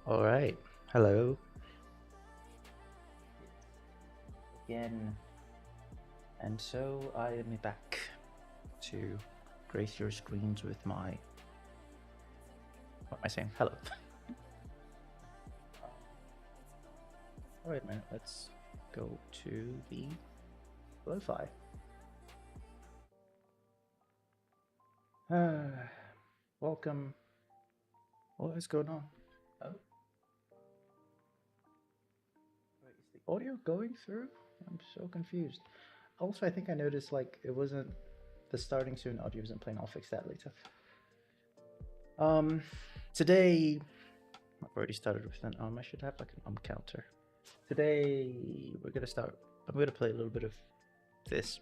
All right. Hello. Again. And so I am back to grace your screens with my. What am I saying? Hello. All right, man. Let's go to the lo-fi. Welcome. What is going on? Oh. Wait, is the audio going through? I'm so confused. Also, I think I noticed like it wasn't the starting soon audio wasn't playing. I'll fix that later. Today I've already started with an I should have like an counter. Today we're gonna start. I'm gonna play a little bit of this.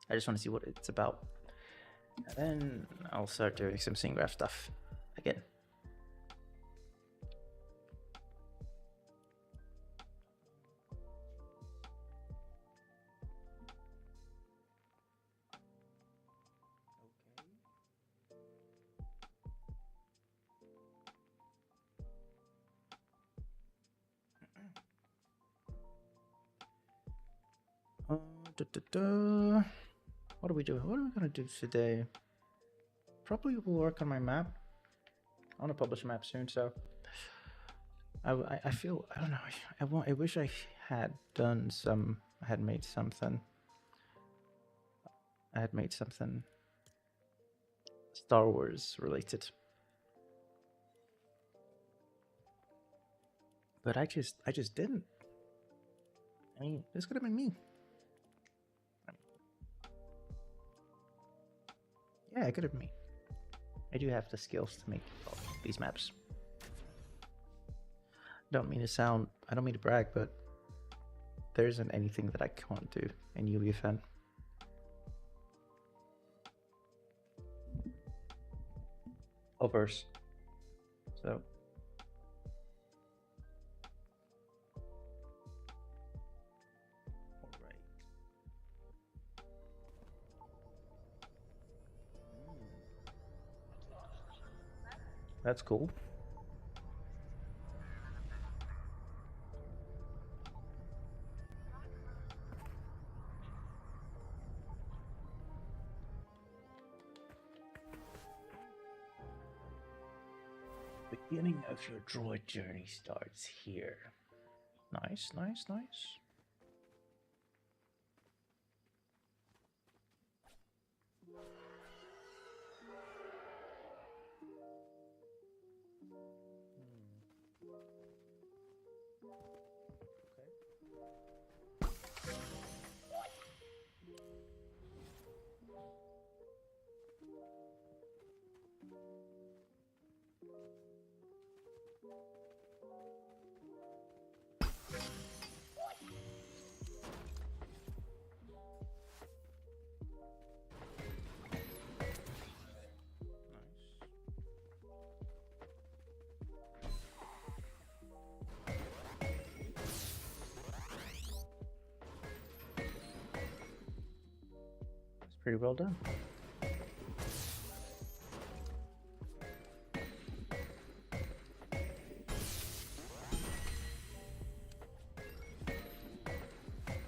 I just want to see what it's about, and then I'll start doing some scene graph stuff again. What are we doing? What are we gonna do today? Probably will work on my map. I want to publish a map soon, so I feel I don't know. I wish I had done some. I had made something. I had made something Star Wars related, but I just didn't. I mean, this could have been me. Yeah, it could have been me. I do have the skills to make these maps. I don't mean to brag, but there isn't anything that I can't do in UEFN. Overs. So. Alright. That's cool. Beginning of your droid journey starts here. Nice, nice, nice. Pretty well done.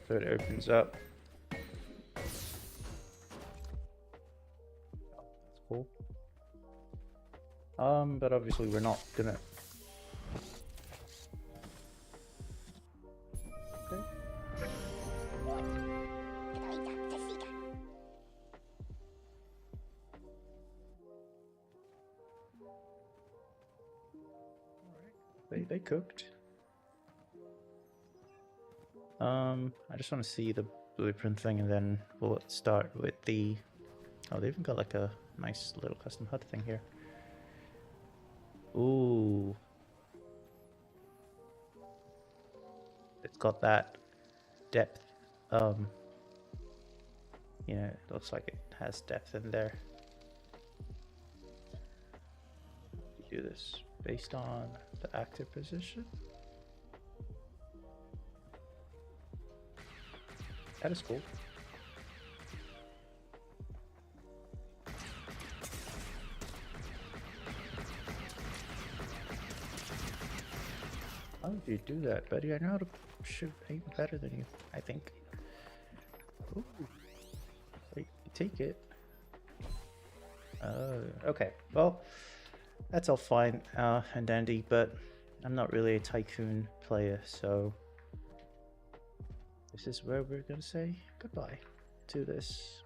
So it opens up. That's cool. But obviously we're not gonna. Okay. They cooked. I just want to see the blueprint thing, and then we'll start with the. Oh, they even got like a nice little custom HUD thing here. Ooh, it's got that depth. You know, it looks like it has depth in there. You do this based on the active position. That is cool. you do that, buddy? I know how to shoot aim better than you, I think. Ooh. Wait, you take it. Okay. Well, that's all fine and dandy, but I'm not really a tycoon player, so this is where we're gonna say goodbye to this.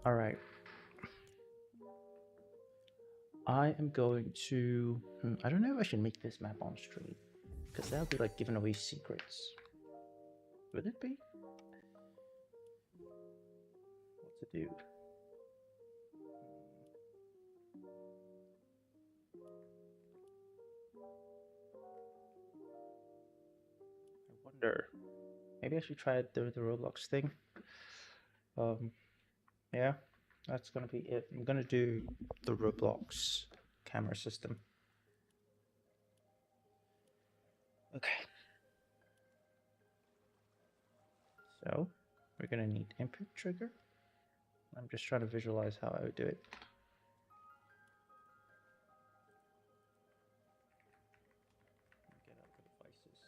All right. I am going to... I don't know if I should make this map on stream, because that would be like giving away secrets. Would it be? What to do? I wonder. Maybe I should try the Roblox thing. Yeah, that's gonna be it. I'm gonna do the Roblox camera system. Okay. So we're gonna need input trigger. I'm just trying to visualize how I would do it. Get out the devices.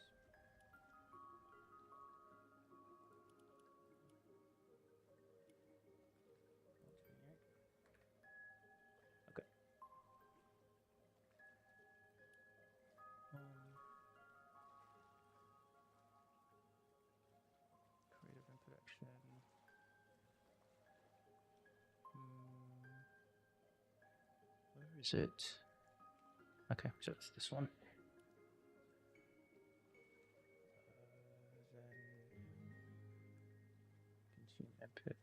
Okay. Creative input action. Where is it? Okay, so it's this one. Then continue input.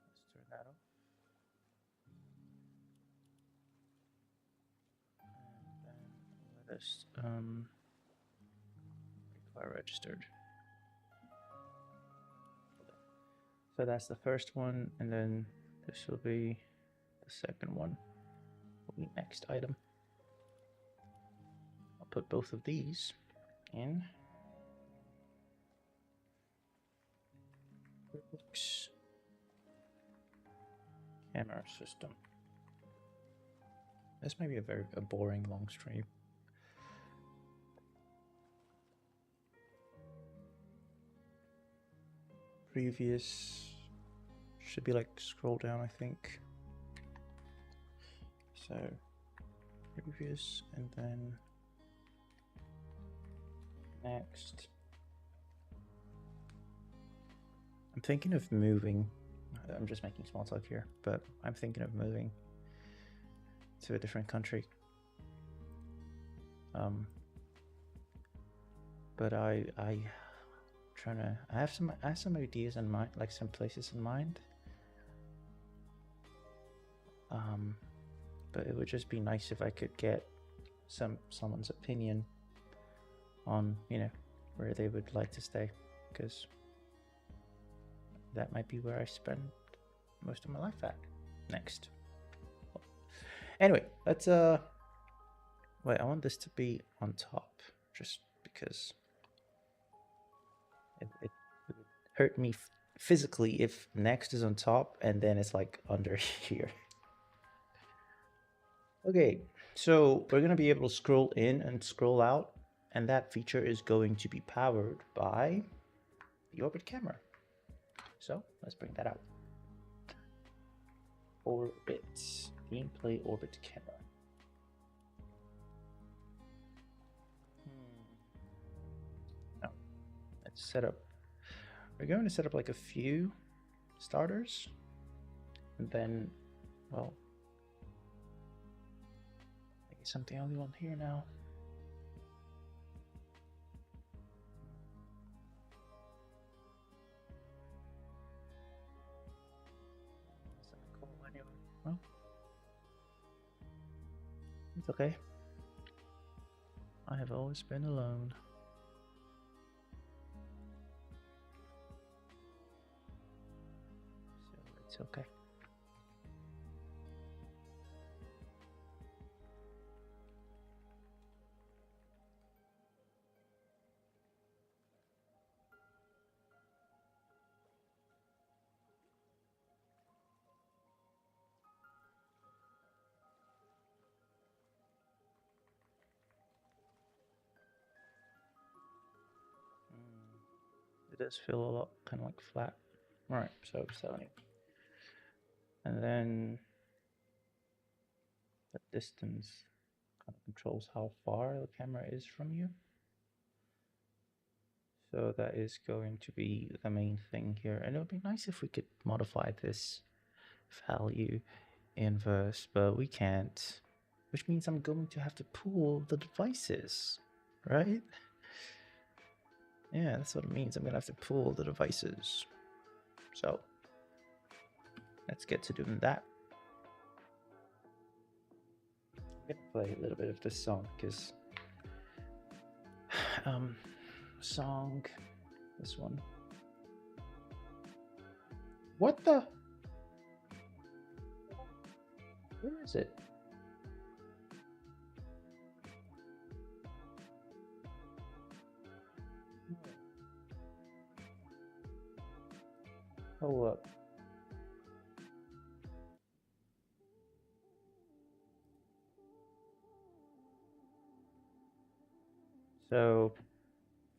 Let's turn that off. And then let us require registered. So that's the first one, and then this will be the second one. Will be next item. I'll put both of these in. Roblox camera system. This may be a boring long stream. Previous should be like scroll down, I think. So previous and then next. I'm thinking of moving. I'm just making small talk here, but I'm thinking of moving to a different country. But I have some ideas in mind, like some places in mind. But it would just be nice if I could get someone's opinion on, you know, where they would like to stay, because that might be where I spend most of my life at next. Anyway, let's wait, I want this to be on top, just because it would hurt me physically if next is on top and then it's like under here. Okay, so we're gonna be able to scroll in and scroll out, and that feature is going to be powered by the Orbit camera. So let's bring that out. Orbit, gameplay Orbit camera. No, let's set up. We're going to set up like a few starters, and then, well, I guess I'm the only one here now. Well, it's okay. I have always been alone. So it's okay. does feel a lot kind of like flat. All right, so 70. And then the distance kind of controls how far the camera is from you. So that is going to be the main thing here. And it would be nice if we could modify this value inverse, but we can't, which means I'm going to have to pull the devices, right? Yeah, that's what it means. I'm gonna have to pull the devices. So let's get to doing that. I'm gonna play a little bit of this song because this one. What the? Where is it? Hold up. So,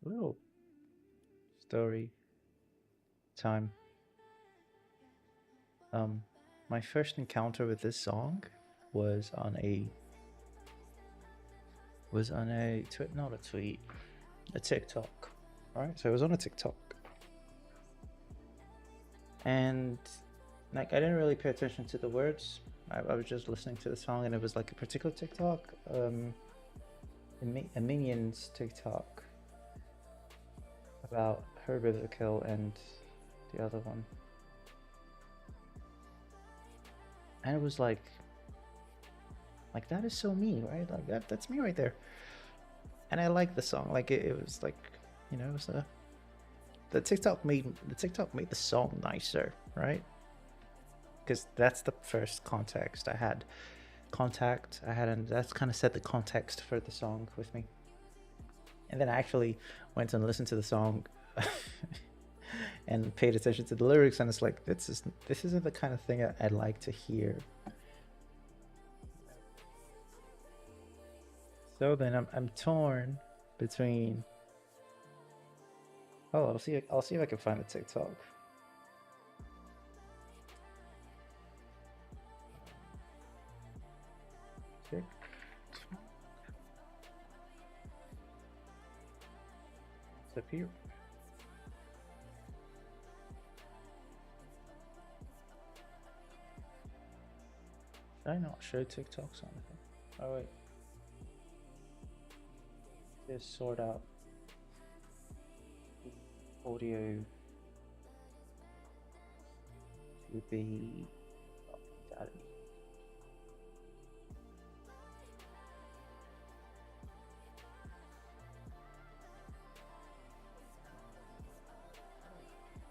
a little story time. My first encounter with this song was on a TikTok. All right, so it was on a TikTok, and like I didn't really pay attention to the words. I was just listening to the song, and it was like a particular TikTok, a Minions TikTok about Herb Kill and the other one. And it was like that is so me, right? Like that's me right there. And I like the song. Like it was like, you know, it was the TikTok made the song nicer, right? Because that's the first context I had. And that's kind of set the context for the song with me. And then I actually went and listened to the song and paid attention to the lyrics, and it's like this isn't the kind of thing I'd like to hear. So then I'm torn between. Oh, I'll see if I can find the TikTok. It's up here. Did I not show TikToks on it? Oh wait. Just sort out the audio to be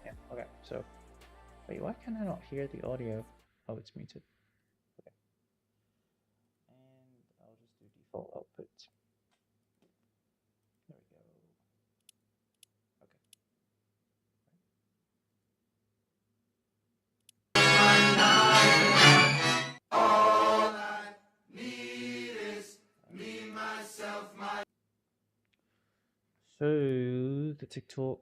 yeah, okay, so wait, why can I not hear the audio? Oh, it's muted. Okay. And I'll just do default output. There we go. Okay. All I need is me, myself, my. So the TikTok.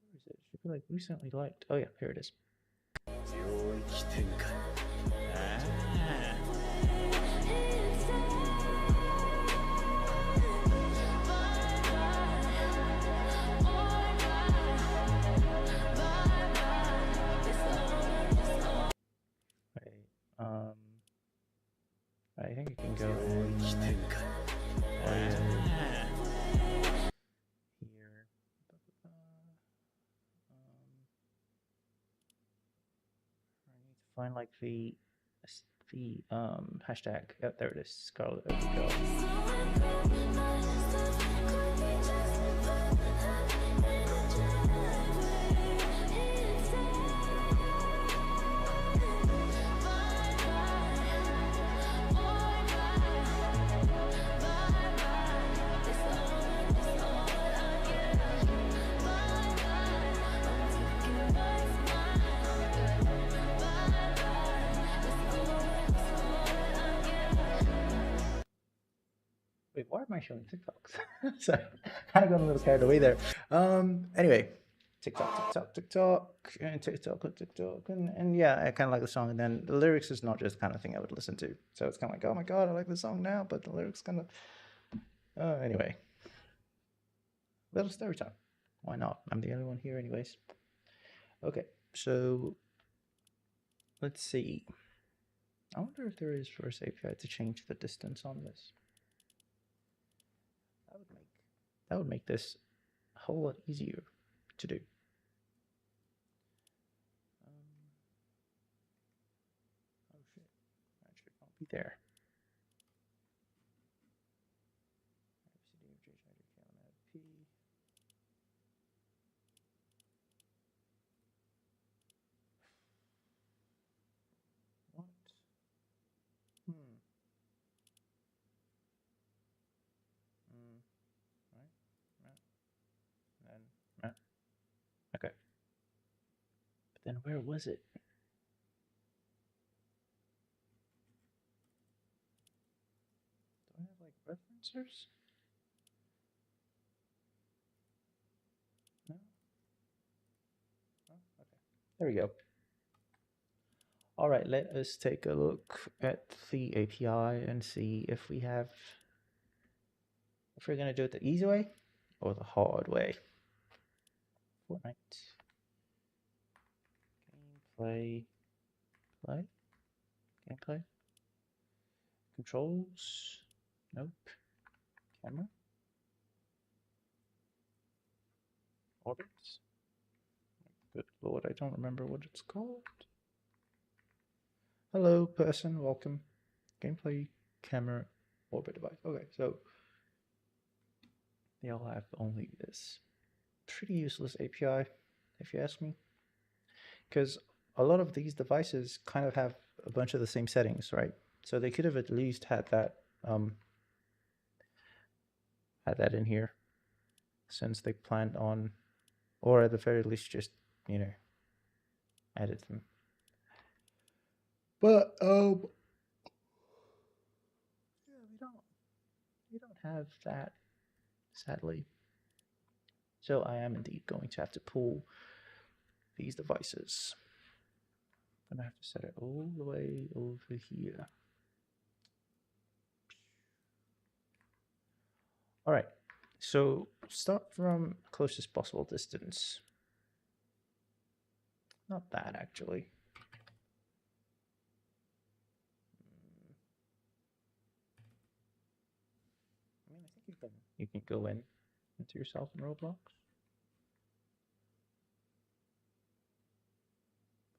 Where is it? It should be like recently liked. Oh yeah, here it is. I think you can go in here. I need to find like the hashtag. Oh, there it is. Scarlet. There we go. Wait, I showing TikToks? So kind of got a little carried away there. Anyway, TikTok, and TikTok, and yeah, I kind of like the song. And then the lyrics is not just the kind of thing I would listen to. So it's kind of like, oh my god, I like the song now, but the lyrics kind of. Anyway, little story time. Why not? I'm the only one here, anyways. Okay, so let's see. I wonder if there is Verse API to change the distance on this. That would make this a whole lot easier to do. Oh shit, that should not be there. What? Right. Okay. But then where was it? Do I have like referencers? No? Oh, okay. There we go. All right, let us take a look at the API and see if we have, if we're going to do it the easy way or the hard way. Fortnite. Gameplay. Controls. Nope. Camera. Orbits. Good lord, I don't remember what it's called. Hello, person. Welcome. Gameplay, camera, orbit device. Okay, so they all have only this pretty useless API, if you ask me. Because a lot of these devices kind of have a bunch of the same settings, right? So they could have at least had that in here, since they planned on, or at the very least just, you know, added them. But yeah, we don't have that, sadly. So I am indeed going to have to pull these devices. I'm gonna have to set it all the way over here. All right, so start from closest possible distance. Not that, actually. I mean, I think you can go into yourself in Roblox.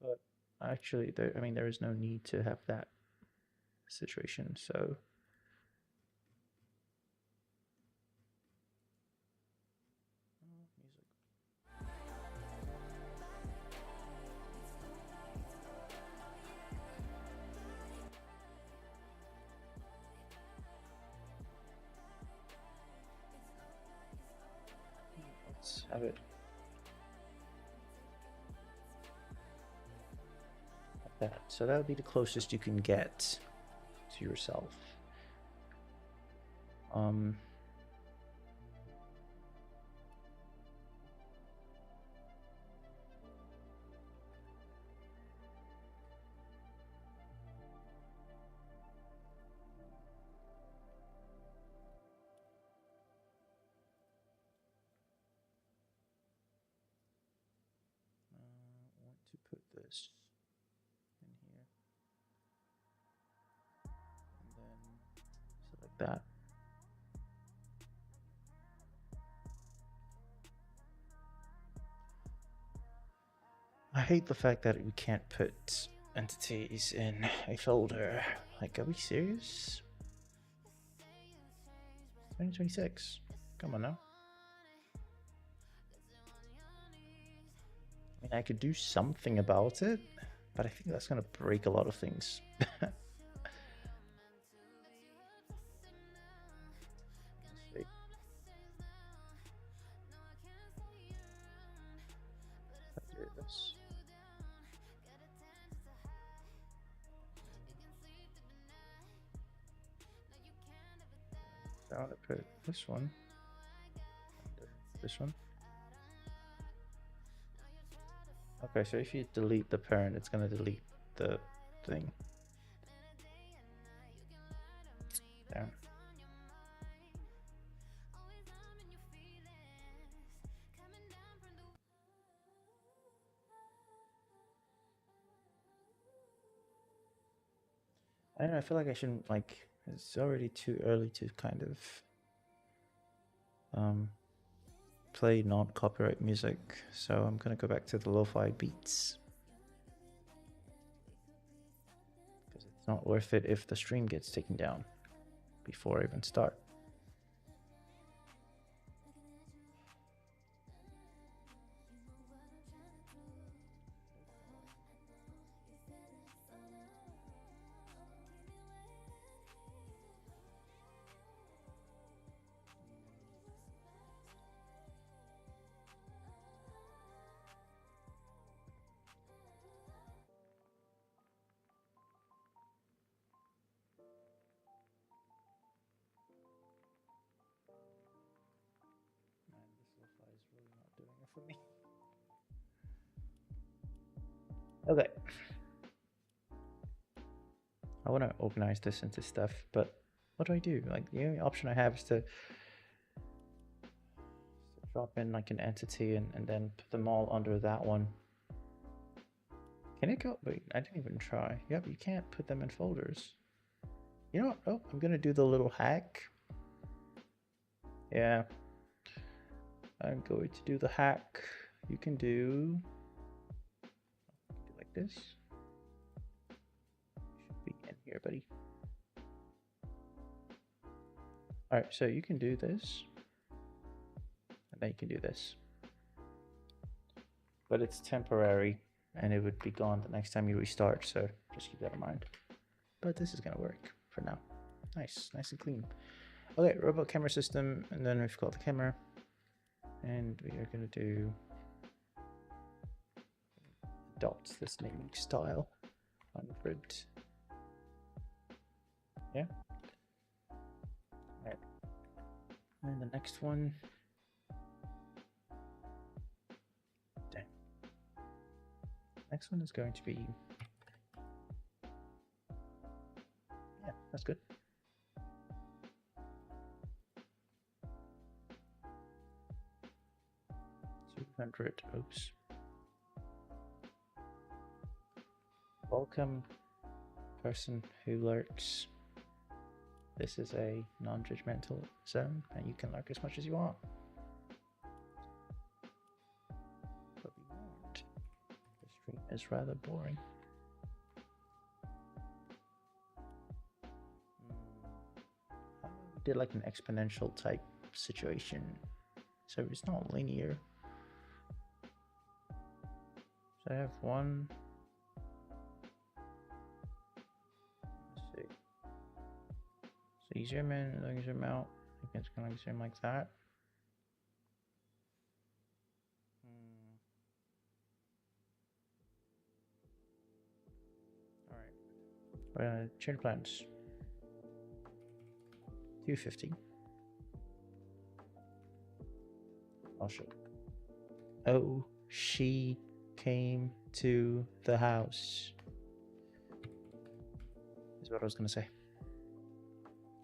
But actually, there is no need to have that situation, so. Let's have it like that. So that would be the closest you can get to yourself. Want to put this in here, and then select that. I hate the fact that we can't put entities in a folder. Like, are we serious? 2026. Come on now. I mean, I could do something about it, but I think that's gonna break a lot of things. I want to put this one. This one. Okay, so if you delete the parent, it's gonna delete the thing. Damn. I don't know, I feel like I shouldn't, like, it's already too early to kind of play non-copyright music, so I'm gonna go back to the lo-fi beats. Because it's not worth it if the stream gets taken down before I even start. Man, this lo-fi is really not doing it for me. Okay. I want to organize this into stuff, but what do? Like, the only option I have is to drop in like an entity and then put them all under that one. Can it go? Wait, I didn't even try. Yep, you can't put them in folders. You know what? Oh, I'm gonna do the little hack. Yeah. I'm going to do the hack. You can do like this. Should be in here, buddy. Alright, so you can do this. And then you can do this. But it's temporary and it would be gone the next time you restart, so just keep that in mind. But this is gonna work for now. Nice and clean. Okay, robot camera system, and then we've got the camera. And we are gonna do adopt this naming style. 100. Yeah. Alright. And the next one. Dang. Next one is going to be. Yeah, that's good. 200. Oops. Welcome, person who lurks. This is a non-judgmental zone, and you can lurk as much as you want. But be warned, the stream is rather boring. We did like an exponential type situation, so it's not linear. So I have one. Let's see. So you zoom in, and then you zoom out. I think it's gonna zoom like that. Alright. Change plans. 250. I'll show. Oh, she came to the house. Is what I was gonna say.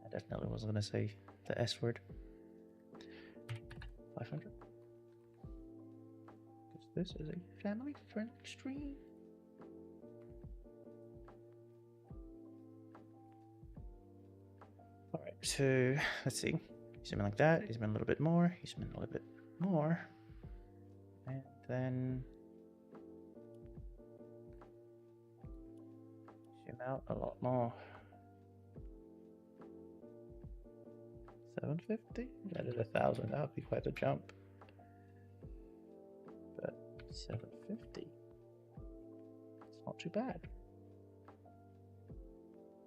I definitely wasn't gonna say the S word. 500. Because this is a family-friendly stream. Alright, so let's see. Zoom in like that, zoom in a little bit more, zoom in a little bit more. And then zoom out a lot more. 750? That is 1,000. That would be quite a jump. But 750. It's not too bad.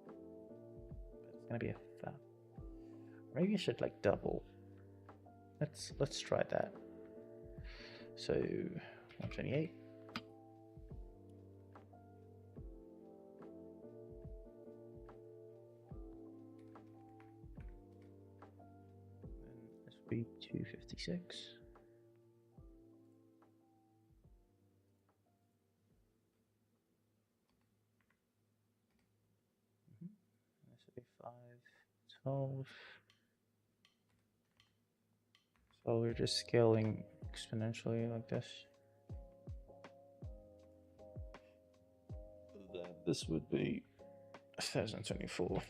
But it's gonna be a fat. Maybe you should like double. Let's try that. So 128. be 256. This would be 512. So we're just scaling exponentially like this. Then this would be 1024.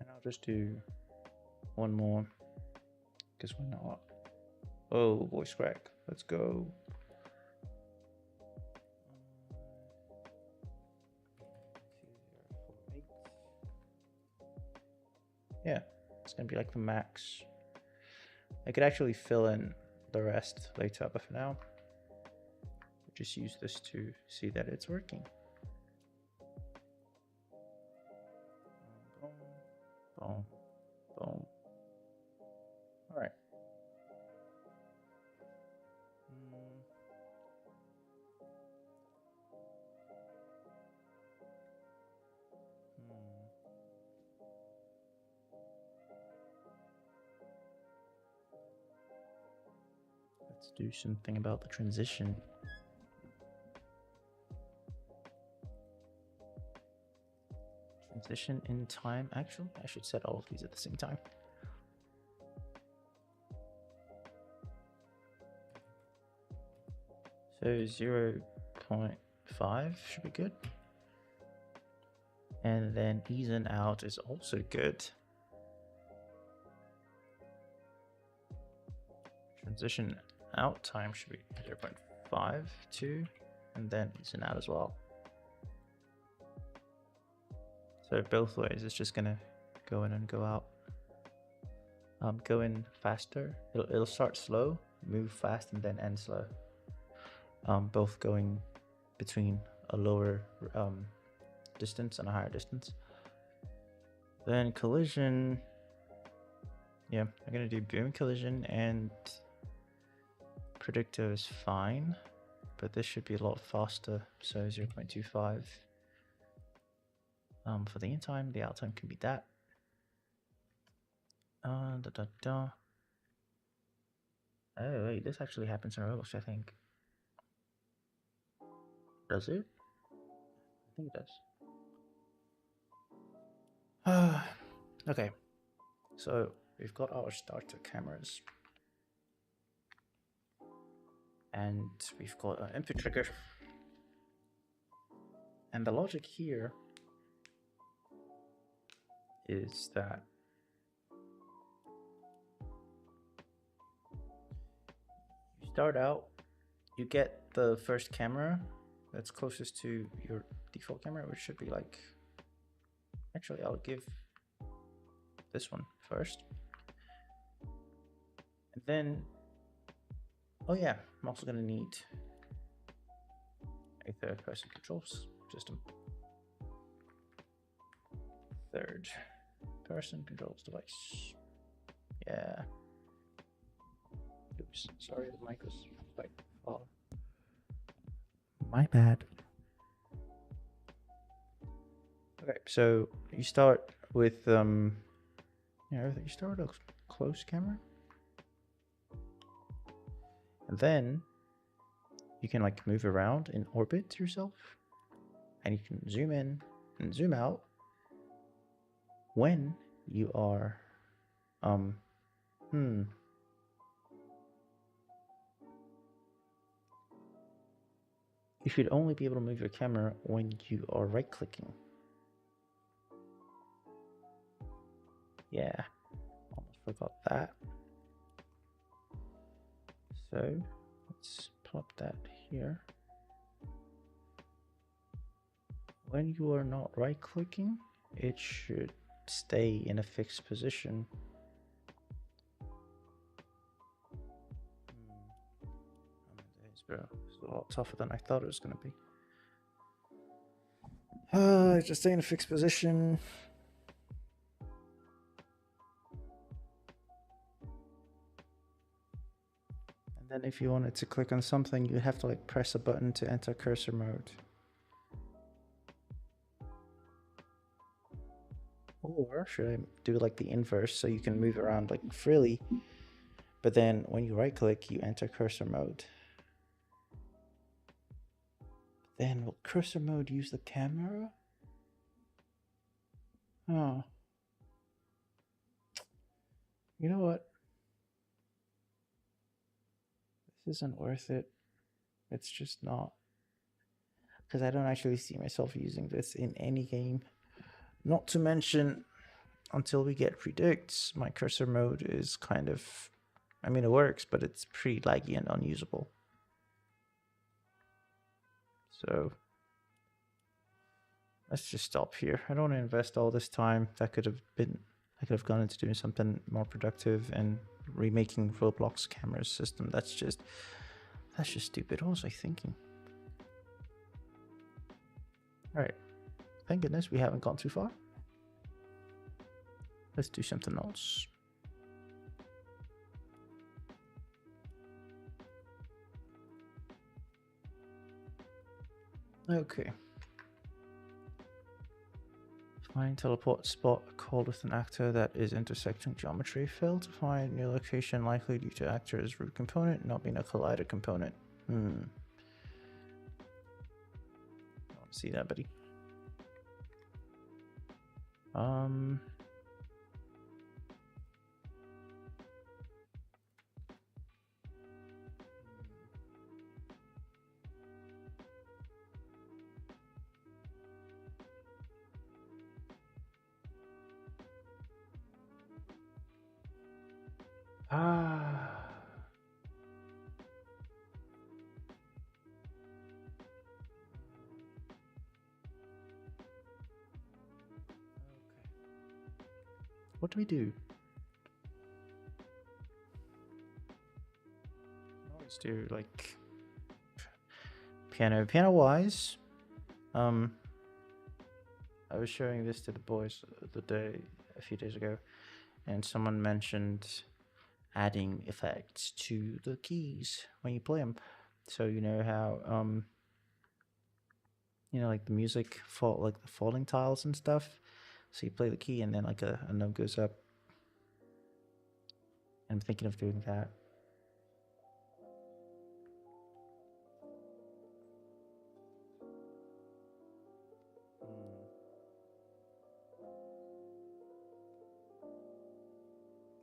And I'll just do one more because we're not. Oh, voice crack. Let's go. Yeah, it's gonna be like the max. I could actually fill in the rest later, but for now, we'll just use this to see that it's working. Boom, boom, boom. All right. Let's do something about the transition. Transition in time. Actually, I should set all of these at the same time. So 0.5 should be good. And then ease and out is also good. Transition out time should be 0.5, 2, and then ease and out as well. So both ways, it's just gonna go in and go out. Go in faster. It'll start slow, move fast, and then end slow. Both going between a lower distance and a higher distance. Then collision. Yeah, I'm gonna do boom collision, and predictor is fine, but this should be a lot faster. So 0.25. For the in time, the out time can be that. Oh wait, this actually happens in Roblox, I think. Does it? I think it does. Okay, so we've got our starter cameras, and we've got an input trigger, and the logic here is that you start out, you get the first camera that's closest to your default camera, which should be like, actually I'll give this one first, and then oh yeah, I'm also gonna need a third person controls system. Third person controls device. Yeah. Oops, sorry, the mic was like, oh, my bad. Okay, so you start with you start with a close camera, and then you can like move around in orbit yourself, and you can zoom in and zoom out when you are you should only be able to move your camera when you are right clicking. Yeah, almost forgot that. So let's plop that here. When you are not right clicking, it should stay in a fixed position. Bro, it's a lot tougher than I thought it was going to be. Just stay in a fixed position. And Then if you wanted to click on something, you have to like press a button to enter cursor mode. Or should I do like the inverse so you can move around like freely, but then when you right click, you enter cursor mode. Then will cursor mode use the camera? Oh. You know what? This isn't worth it. It's just not. Because I don't actually see myself using this in any game. Not to mention, until we get predicts, my cursor mode is kind of, I mean, it works, but it's pretty laggy and unusable. So let's just stop here. I don't want to invest all this time. I could have gone into doing something more productive and remaking Roblox camera system. That's just stupid. What was I thinking? All right. Thank goodness we haven't gone too far. Let's do something else. Okay. Find teleport spot called with an actor that is intersecting geometry. Fail to find new location likely due to actor's root component not being a collider component. I don't want to see that, buddy. What do we do? I always do like piano wise. I was showing this to the boys a few days ago, and someone mentioned adding effects to the keys when you play them. So you know how you know, like the music fall, like the falling tiles and stuff. So you play the key and then like a note goes up. And I'm thinking of doing that.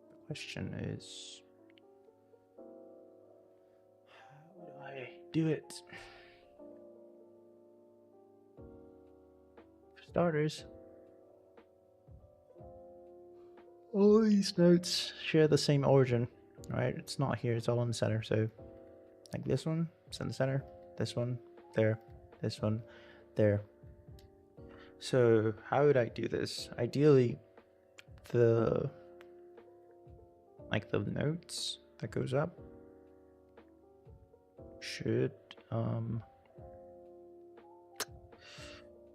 The question is, how do I do it? For starters, all these notes share the same origin, right? It's not here, it's all in the center. So like this one, it's in the center, this one, there, this one, there. So how would I do this? Ideally, the notes that goes up should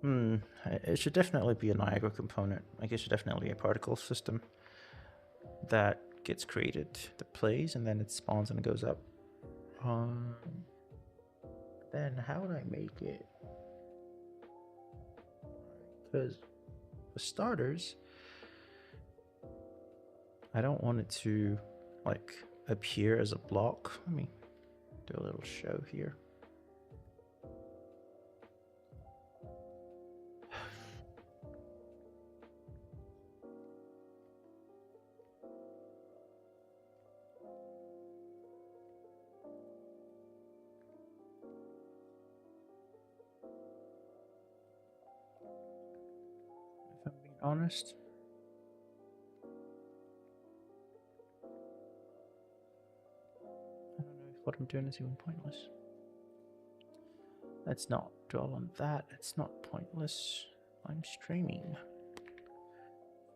it should definitely be a Niagara component. Like it should definitely be a particle system that gets created, that plays, and then it spawns and it goes up. Then how would I make it? Because for starters, I don't want it to like appear as a block. Let me do a little show here. If I'm being honest, I don't know if what I'm doing is even pointless. Let's not dwell on that. It's not pointless. I'm streaming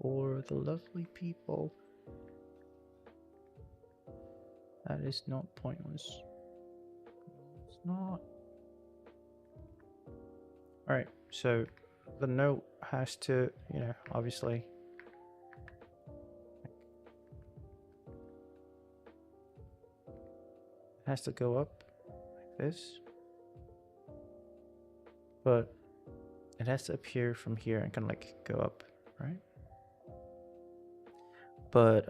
for the lovely people. That is not pointless. No, it's not. Alright, so the note has to, you know, obviously has to go up like this, but it has to appear from here and kind of like go up, right? But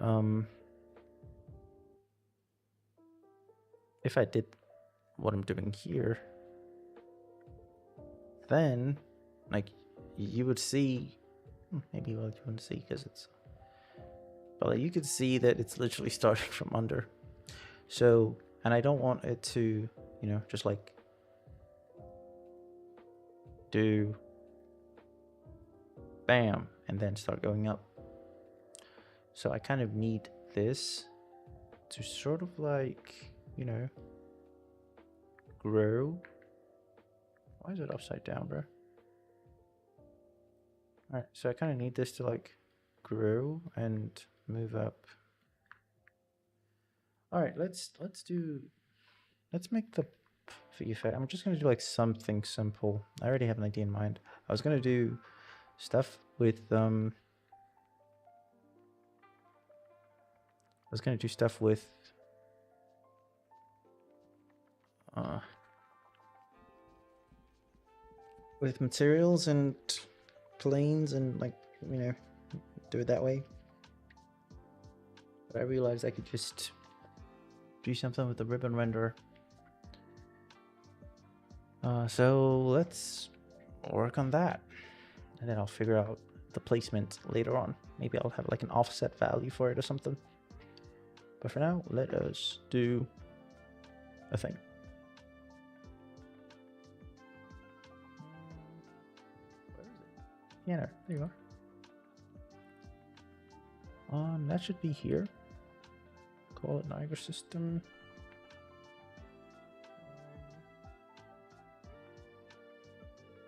if I did what I'm doing here, then like you would see, maybe you wouldn't see because it's, but like, you could see that it's literally starting from under. So, and I don't want it to, you know, just like do bam and then start going up. So I kind of need this to sort of like, you know, grow. Why is it upside down, bro? All right, so I kind of need this to like grow and move up. All right, let's make the effect. I'm just gonna do like something simple. I already have an idea in mind. I was gonna do stuff with with materials and planes and like, you know, do it that way. But I realized I could just do something with the ribbon renderer. So let's work on that, and then I'll figure out the placement later on. Maybe I'll have like an offset value for it or something. But for now, let us do a thing. Where is it? Piano. There you are. That should be here. Call it Niagara system.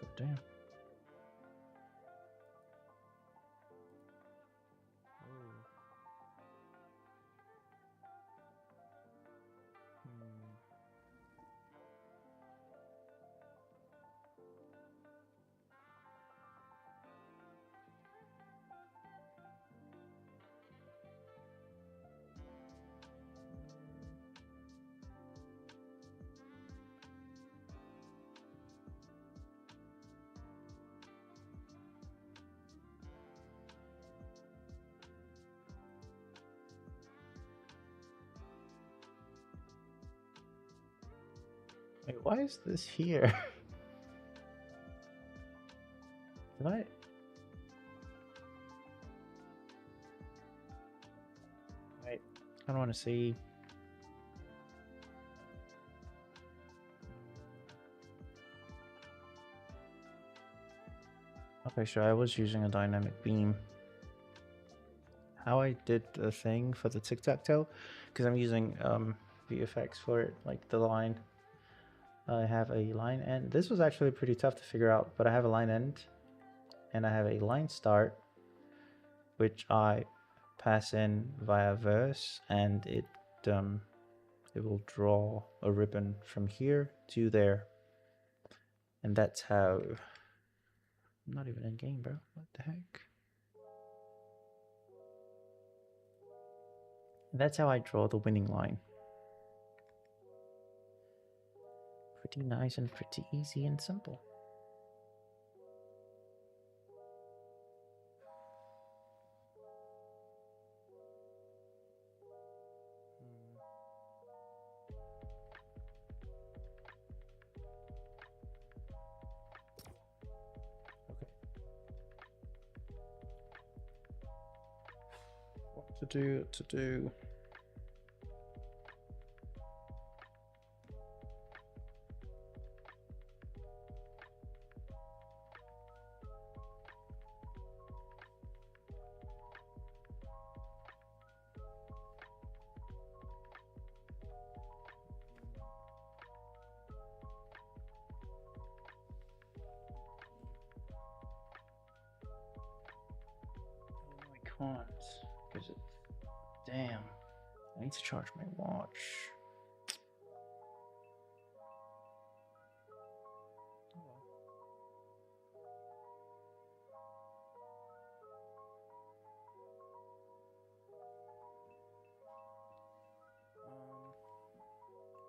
But damn. Wait, why is this here? Did I? Wait, I don't want to see. Okay, sure, I was using a dynamic beam. How I did the thing for the tic-tac-toe, because I'm using VFX for it, like the line. I have a line end. This was actually pretty tough to figure out, but I have a line end and I have a line start, which I pass in via verse, and it will draw a ribbon from here to there. And that's how, I'm not even in game, bro. What the heck? That's how I draw the winning line. Pretty nice and pretty easy and simple. Okay. What to do? Can't, because it's, damn, I need to charge my watch.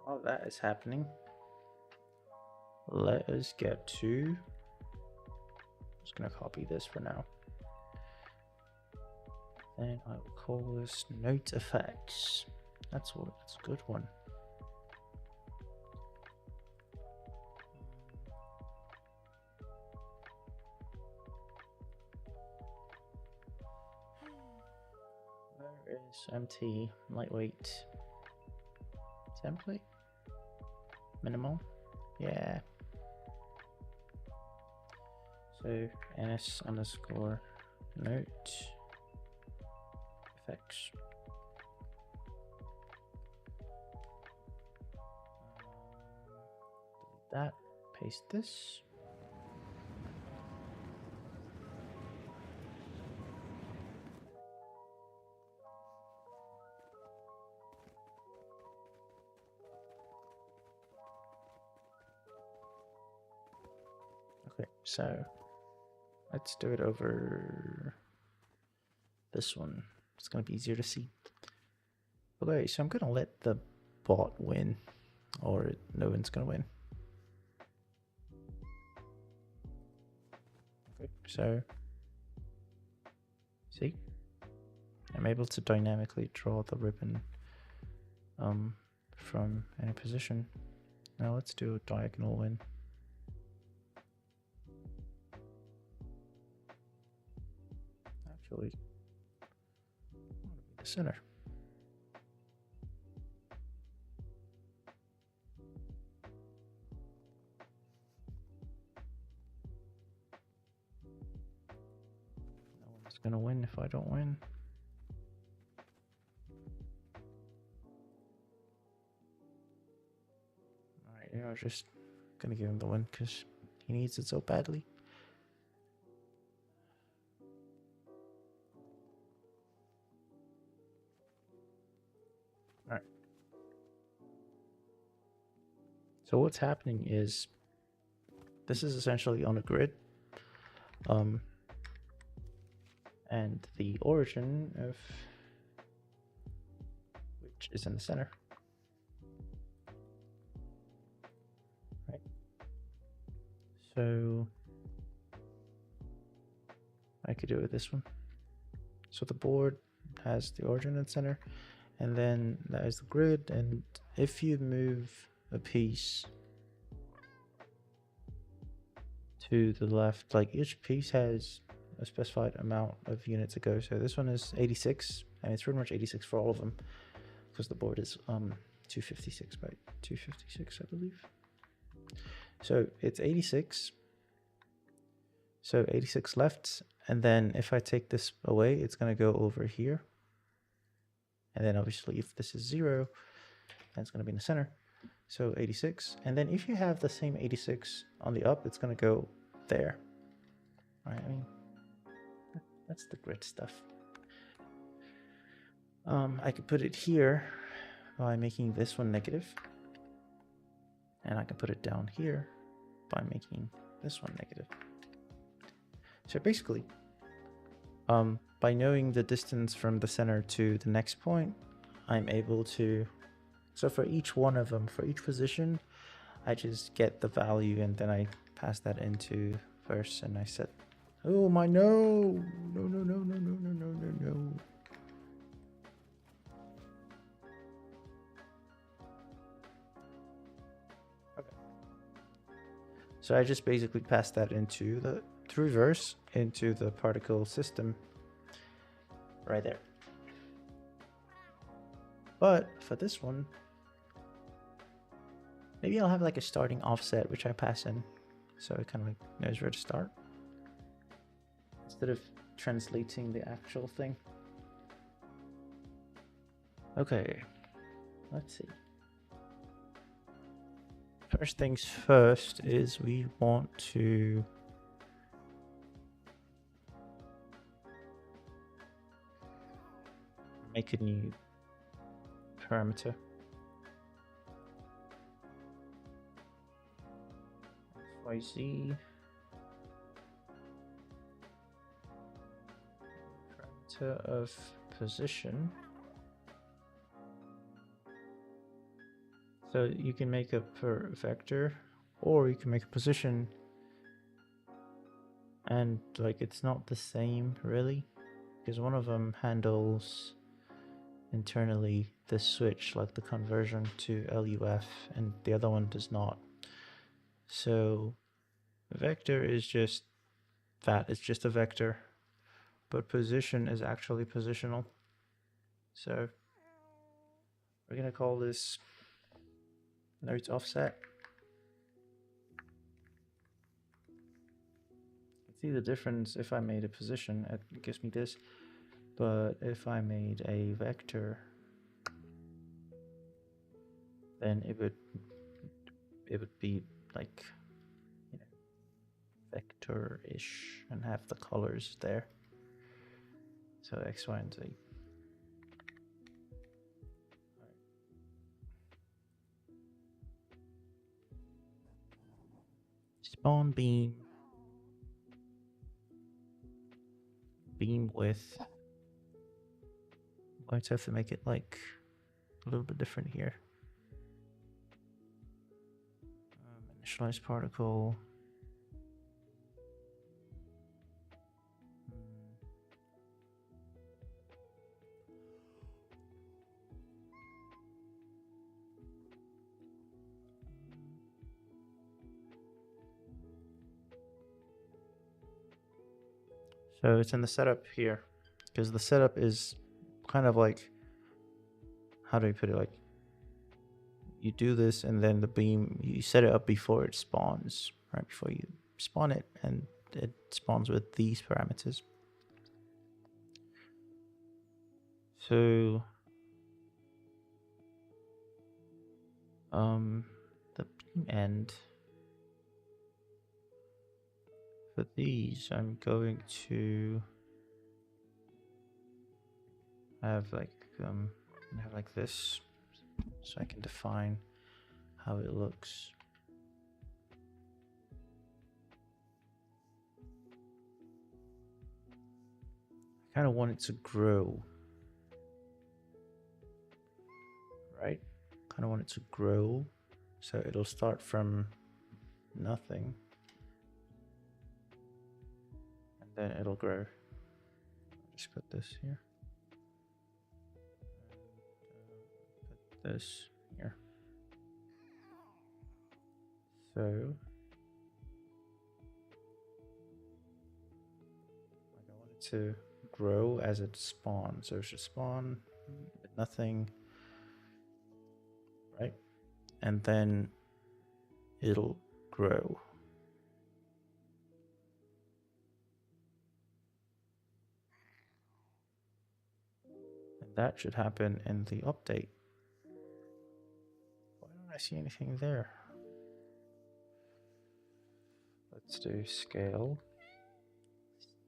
While that is happening, let us get to, I'm just gonna copy this for now. And I will call this note effects. That's a good one. Where is MT lightweight template? Minimal? Yeah. So ns underscore note effects. Delete that, paste this. Okay, so let's do it over this one. It's going to be easier to see. Okay, so I'm going to let the bot win, or no one's going to win. Okay, so see, I'm able to dynamically draw the ribbon from any position. Now let's do a diagonal win. Actually, the center. No one's gonna win if I don't win. Alright, I was just gonna give him the win because he needs it so badly. Alright. So what's happening is this is essentially on a grid. And the origin of which is in the center. Right. So I could do it with this one. So the board has the origin and center, and then that is the grid. And if you move a piece to the left, like each piece has a specified amount of units to go. So this one is 86, and it's pretty much 86 for all of them because the board is 256 by 256, I believe. So it's 86. So 86 left, and then if I take this away, it's going to go over here. And then obviously if this is 0, then it's going to be in the center. So 86, and then if you have the same 86 on the up, it's going to go there. Right? I mean, that's the grid stuff. I could put it here by making this one negative, and I can put it down here by making this one negative. So basically, by knowing the distance from the center to the next point, I'm able to, so for each one of them, for each position, I just get the value and then I pass that into verse and I set, oh my, no. Okay. So I just basically pass that into the, through verse into the particle system right there. But for this one, maybe I'll have like a starting offset which I pass in, so it kind of like knows where to start instead of translating the actual thing. Okay, let's see. First things first is we want to make a new parameter. XYZ parameter of position. So you can make a per vector, or you can make a position, and like it's not the same really, because one of them handles internally the switch, like the conversion to LUF, and the other one does not. So vector is just that, it's just a vector, but position is actually positional. So we're gonna call this nodes offset. See the difference. If I made a position, it gives me this, but if I made a vector, then it would be like, you know, vector-ish and have the colors there. So X, Y, and Z. Spawn beam, beam width. I'm going to have to make it like a little bit different here. Initialize particle. So it's in the setup here, because the setup is kind of like, how do I put it? Like, you do this and then the beam, you set it up before it spawns, right? Before you spawn it, and it spawns with these parameters. So the beam end for these, I'm going to have like this, so I can define how it looks. I kind of want it to grow, right? Kind of want it to grow, so it'll start from nothing and then it'll grow. I'll just put this here. Put this here. So I want it to grow as it spawns. So it should spawn with nothing, right? And then it'll grow. And that should happen in the update. Why don't I see anything there? Let's do scale,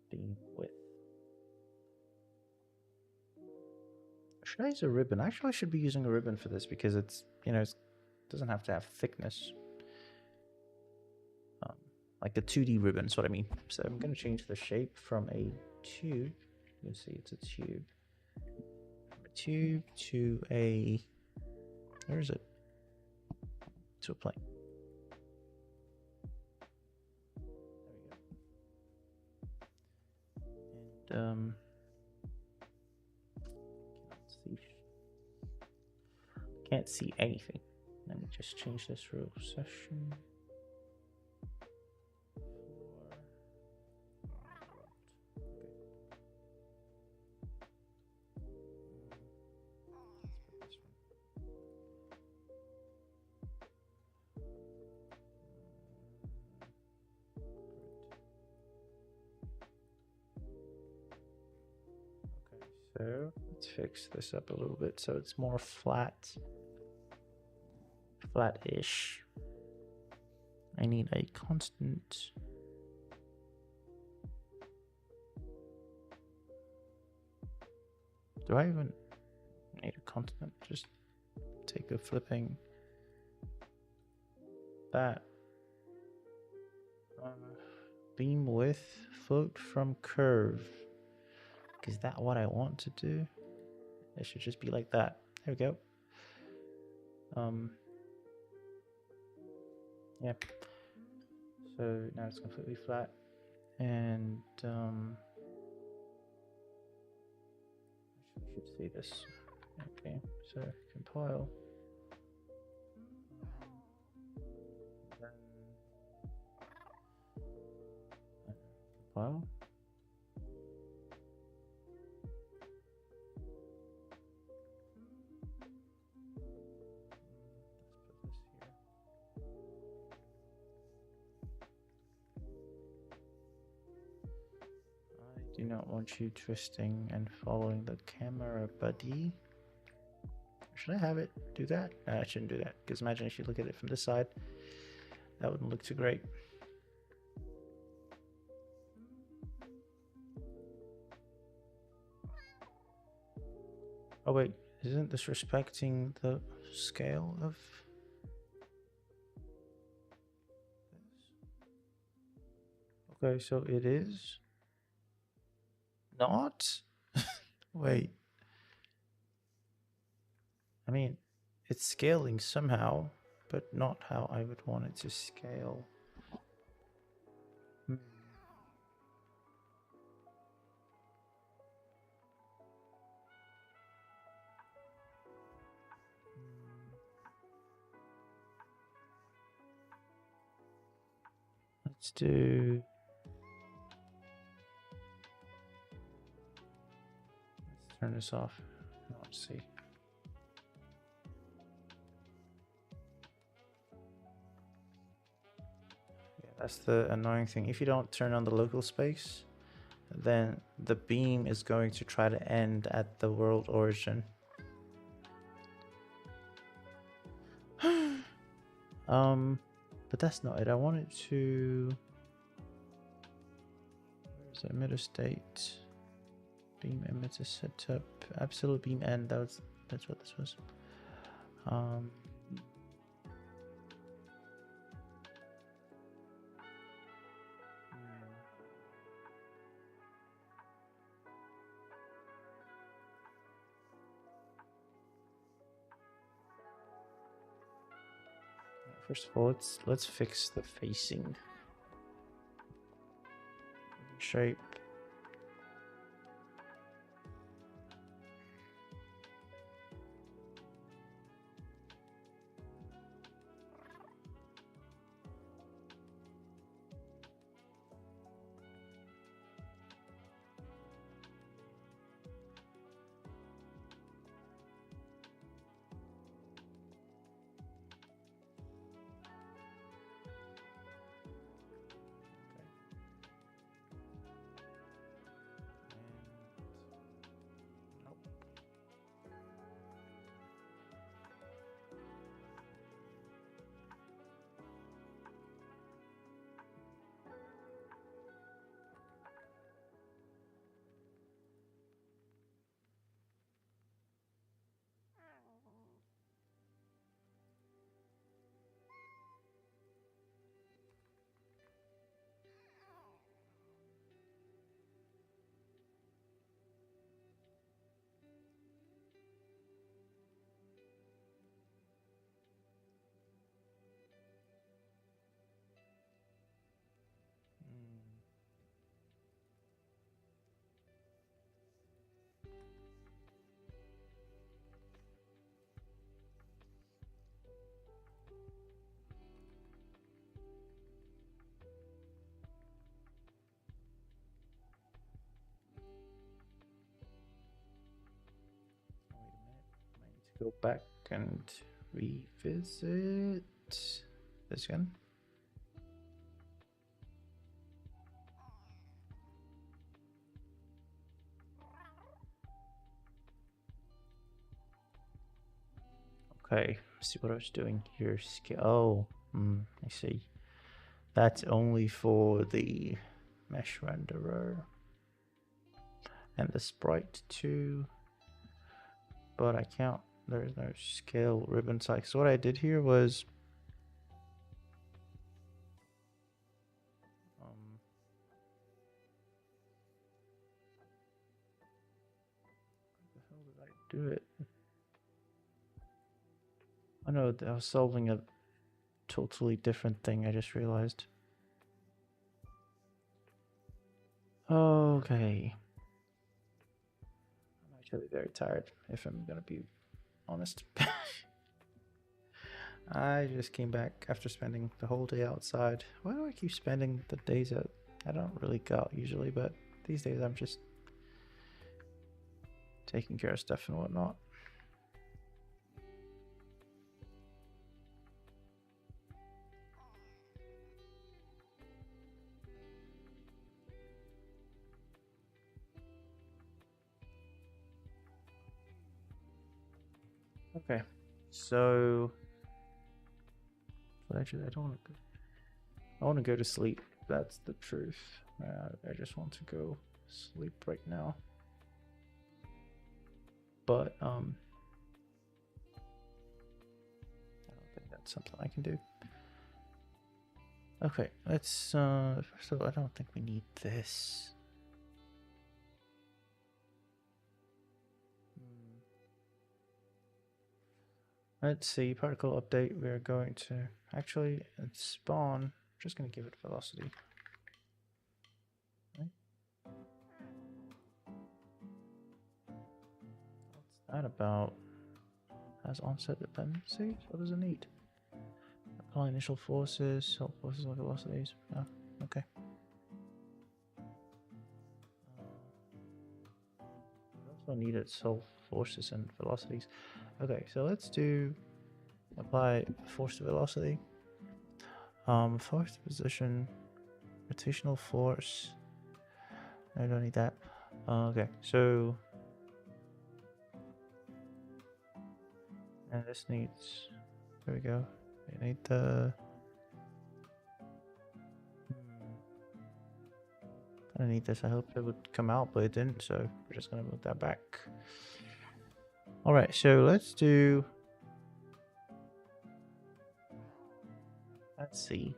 beam width. Should I use a ribbon? Actually, I should be using a ribbon for this because it's, you know, it doesn't have to have thickness. Like a 2D ribbon is what I mean. So I'm going to change the shape from a tube. You can see it's a tube. From a tube to a, where is it? To a plane. There we go. And can't see anything. Let me just change this rule session. So let's fix this up a little bit so it's more flat-ish. I need a constant. Do I even need a constant? Just take a flipping that. Beam width, float from curve. Is that what I want to do? It should just be like that. There we go. Yep. So now it's completely flat, and we should see this. Okay, so compile. Then compile. Do not want you twisting and following the camera, buddy. Should I have it do that? No, I shouldn't do that, because imagine if you look at it from this side, that wouldn't look too great. Oh wait, isn't this respecting the scale of this? Okay, so it is not? Wait. I mean, it's scaling somehow, but not how I would want it to scale. Let's do... Let's turn this off. Let's see. Yeah, that's the annoying thing. If you don't turn on the local space, then the beam is going to try to end at the world origin. But that's not it. I want it to... Where's the emitter state? Beam emitter setup. Absolute beam end. That's what this was. First of all, let's fix the facing shape. Go back and revisit this again. Okay, let's see what I was doing here. Oh, I see. That's only for the mesh renderer and the sprite too, but I can't. There's no scale ribbon size. So what I did here was how the hell did I do it? Oh no, I was solving a totally different thing, I just realized. Okay. I'm actually very tired, if I'm gonna be honest. I just came back after spending the whole day outside. Why do I keep spending the days out? I don't really go out usually, but these days I'm just taking care of stuff and whatnot. Okay, so but actually I don't want to go. I want to go to sleep. That's the truth. I just want to go sleep right now. But I don't think that's something I can do. Okay, let's first of all, I don't think we need this. Let's see, particle update. We're going to actually spawn. I'm just going to give it velocity. Right. What's that about? Has onset dependencies? What does it need? Apply initial forces, help forces on velocities. Oh, okay. We also needed solve forces and velocities. Okay, so let's do apply force to velocity. Force to position, rotational force. I don't need that. Okay, so and this needs. There we go. We need the. I need this. I hoped it would come out, but it didn't. So we're just gonna move that back. All right, so let's do. Let's see.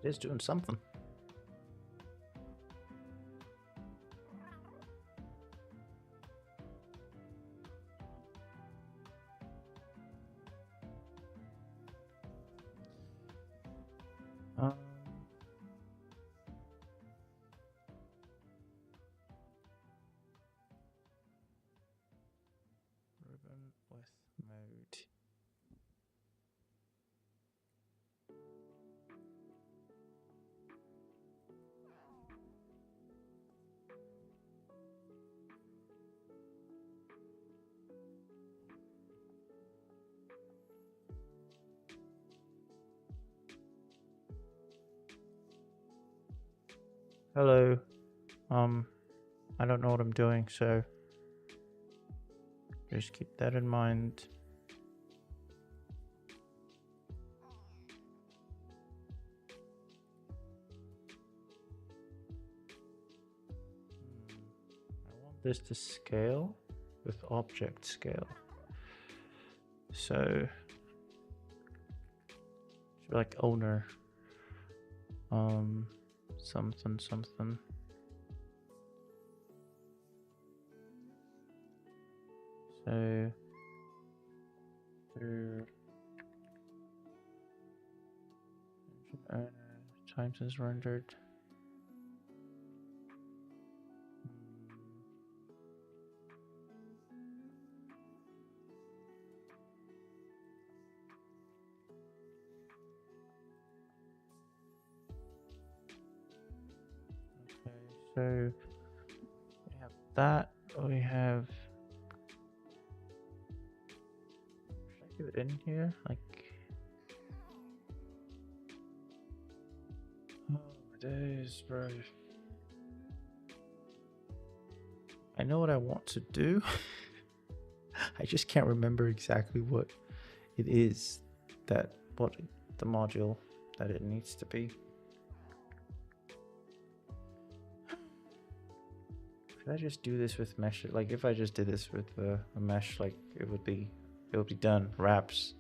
It is doing something. Ribbon with mode. Hello. I don't know what I'm doing, so just keep that in mind. I want this to scale with object scale. So like owner. Something. So times as rendered. So we have that. We have. Should I give it in here? Like. Oh my days, bro. I know what I want to do. I just can't remember exactly what it is what the module that it needs to be. Should I just do this with mesh? Like if I just did this with a mesh, like it would be done, wraps.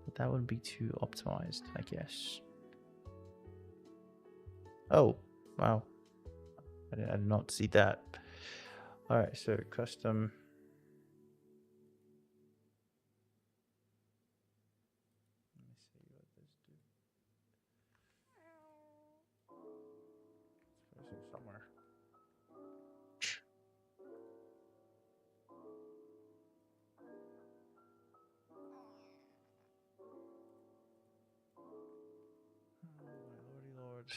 But that wouldn't be too optimized, I guess. Oh, wow. I did not see that. All right, so custom. Let me see what this do. It's pressing somewhere. Oh my lordy lord.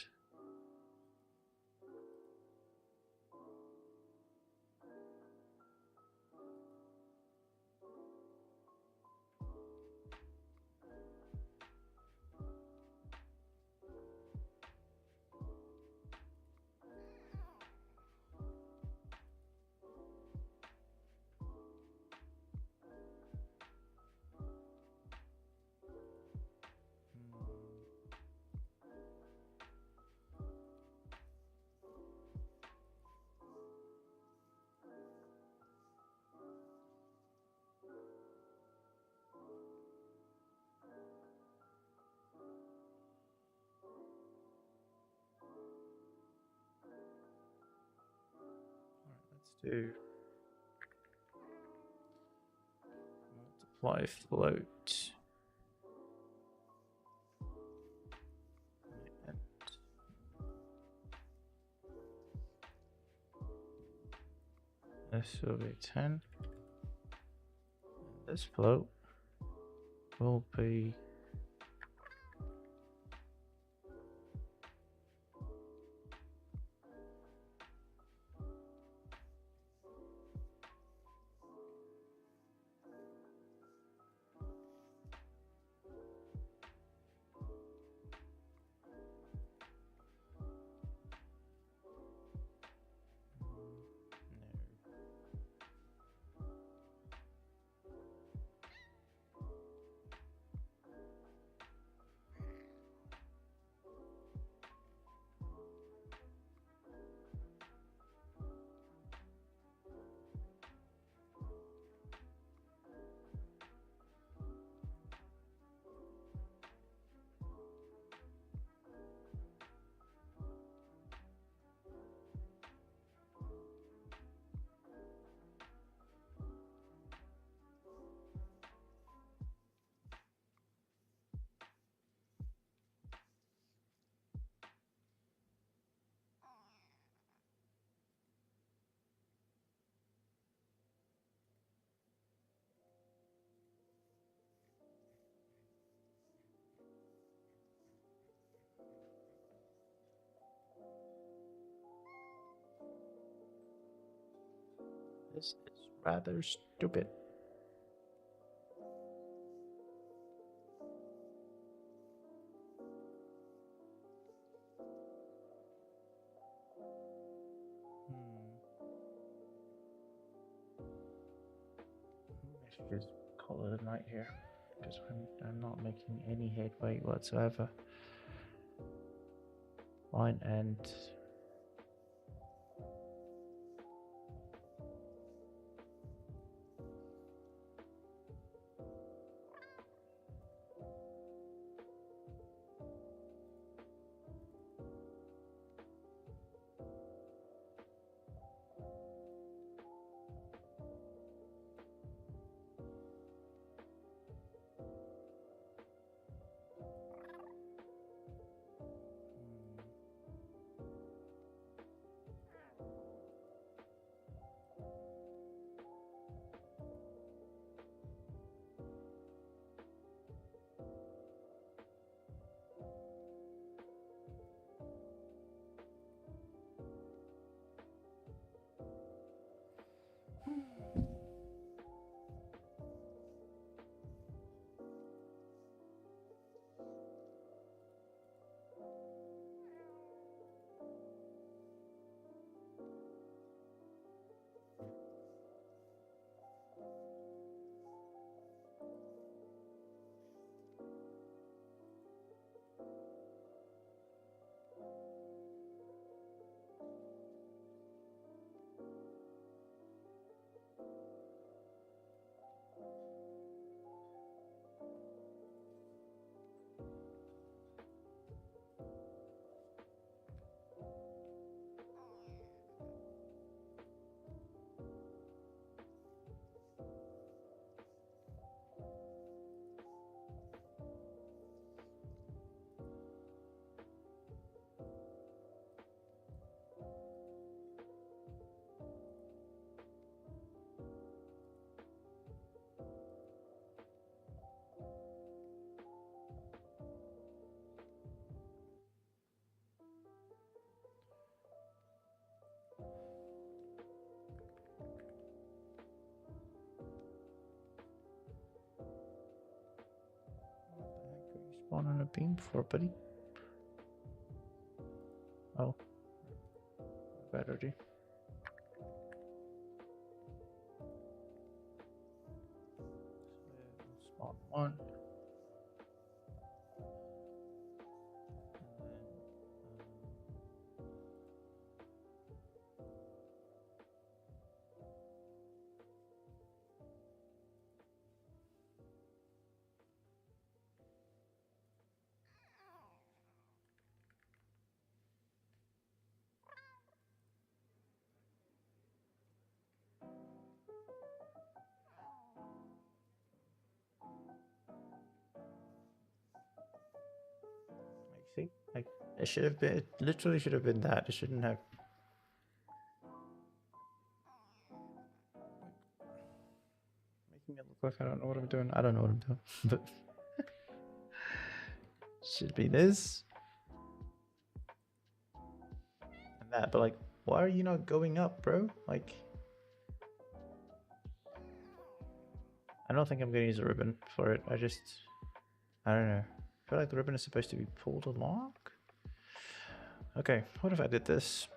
Let's do multiply float. And this will be 10. This float will be this is rather stupid. I should just call it a night here because I'm not making any headway whatsoever. Line end. spawn on a beam before, buddy? Oh. Bad already. Spawn one. See, like it should have been. It literally should have been that. It shouldn't have. Making it look like I don't know what I'm doing. I don't know what I'm doing, but should be this and that. But like, why are you not going up, bro? Like, I don't think I'm gonna use a ribbon for it. I don't know. I feel like the ribbon is supposed to be pulled along. Okay, what if I did this?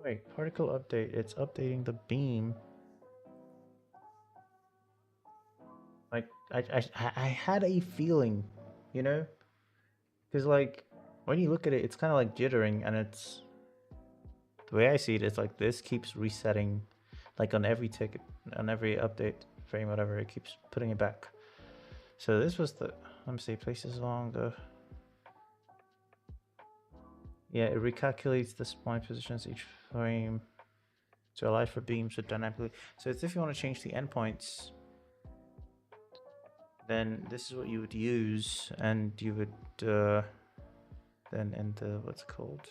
Wait, particle update. It's updating the beam. Like I had a feeling, you know, because like when you look at it, it's kind of like jittering, and it's the way I see it. It's like this keeps resetting, like on every ticket, on every update frame, whatever. It keeps putting it back. So this was the. Let me see. Places along the. Yeah, it recalculates the spawn positions each frame to allow for beams to dynamically. So it's if you want to change the endpoints, then this is what you would use, and you would then enter what's it called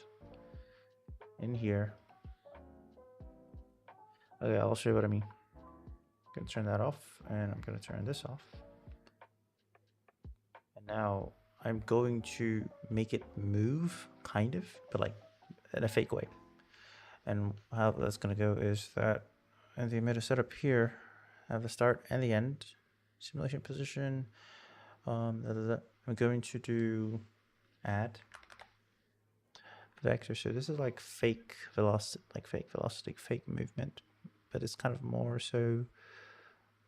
in here. Okay, I'll show you what I mean. I'm gonna turn that off, and I'm gonna turn this off. And now I'm going to make it move, kind of, but like in a fake way. And how that's gonna go is that in the emitter setup here, I have the start and the end, simulation position. I'm going to do add vector. So this is like fake velocity, fake movement, but it's kind of more so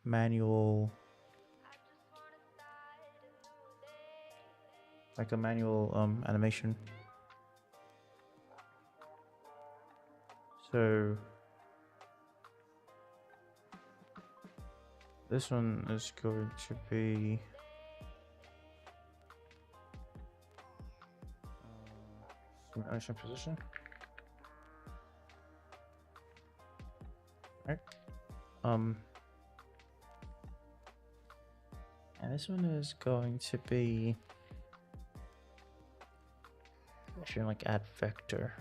manual, like a manual animation. So this one is going to be simulation position. Right. And this one is going to be actually like add vector.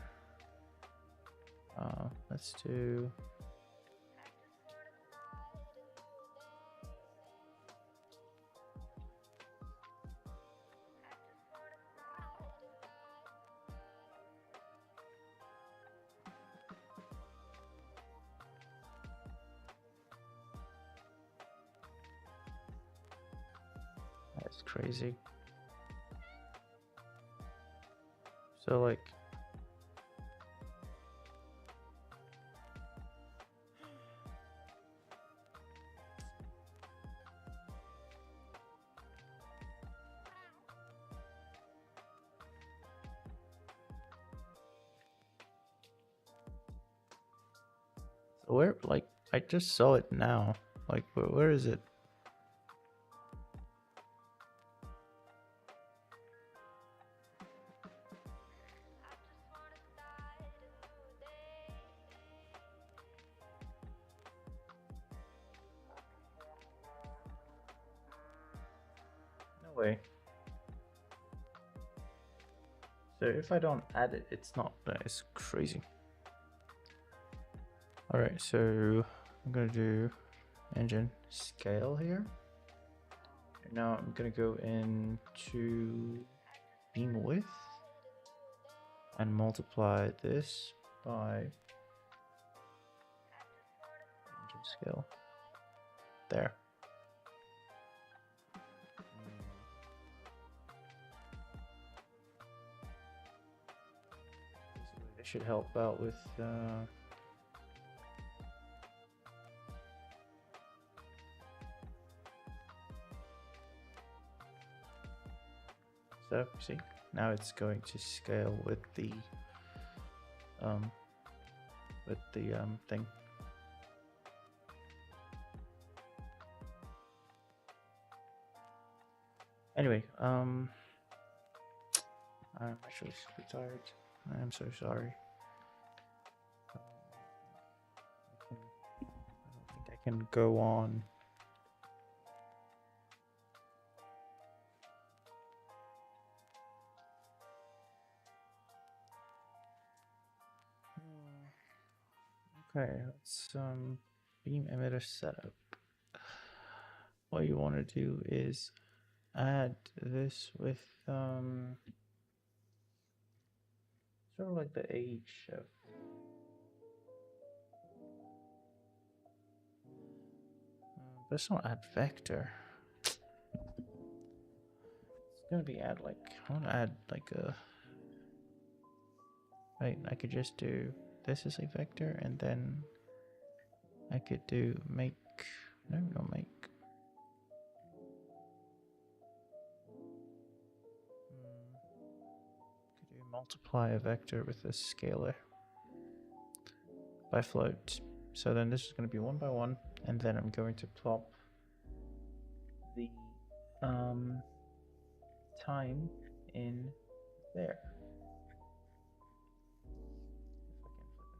Let's do that's crazy. So like where, like I just saw it now. Like where is it? No way. So if I don't add it, it's not, it's crazy. All right, so I'm gonna do engine scale here. And now I'm gonna go into beam width and multiply this by engine scale. There. This should help out with so see, now it's going to scale with the thing. Anyway, I'm actually super tired. I am so sorry. I don't think I can go on. Okay, let's beam emitter setup. What you want to do is add this with sort of like the age of but it's not add vector. It's gonna be add like I want to add like a right. I could just do this as a vector, and then I could do make no make. Could do multiply a vector with a scalar by float. So then this is going to be 1 by 1, and then I'm going to plop the time in there.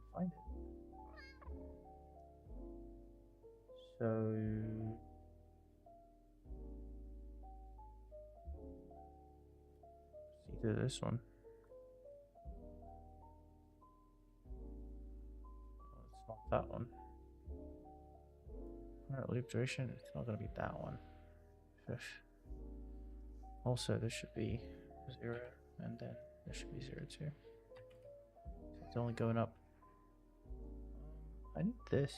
If I can find it. So it's either this one. It's not that one. Current loop duration, it's not going to be that one. Also, this should be 0, and then this should be 0 too. It's only going up. I need this.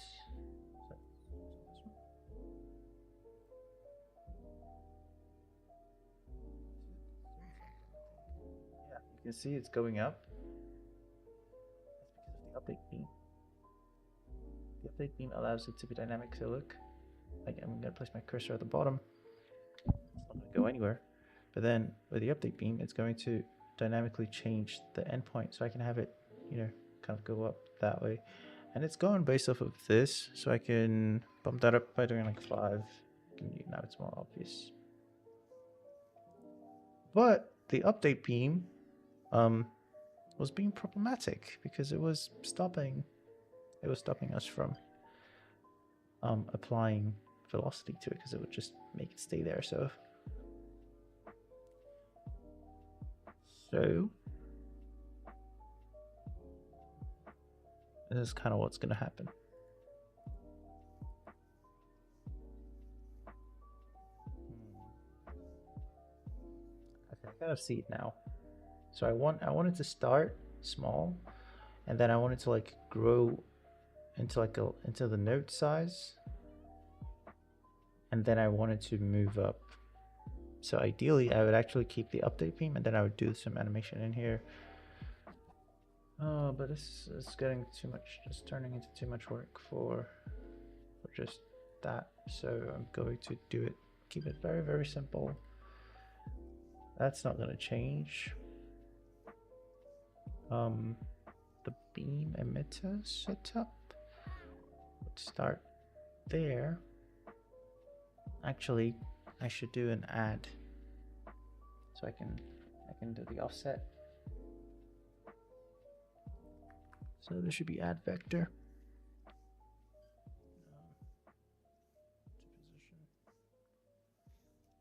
Yeah, you can see it's going up. That's because of the update beam. The update beam allows it to be dynamic. So look, like I'm gonna place my cursor at the bottom. It's not gonna go anywhere. But then with the update beam, it's going to dynamically change the endpoint, so I can have it, you know, kind of go up that way. And it's going based off of this, so I can bump that up by doing like 5. Now it's more obvious. But the update beam was being problematic because it was stopping us from applying velocity to it, because it would just make it stay there. So this is kind of what's going to happen. I kind of see it now. So I wanted to start small, and then I wanted to like grow into like into the node size, and then I wanted to move up. So ideally, I would actually keep the update beam, and then I would do some animation in here. Oh, but this is getting too much, just turning into too much work for just that. So I'm going to do it, keep it very, very simple. That's not going to change. The beam emitter setup. Let's start there. Actually, I should do an add, so I can do the offset. So there should be add vector.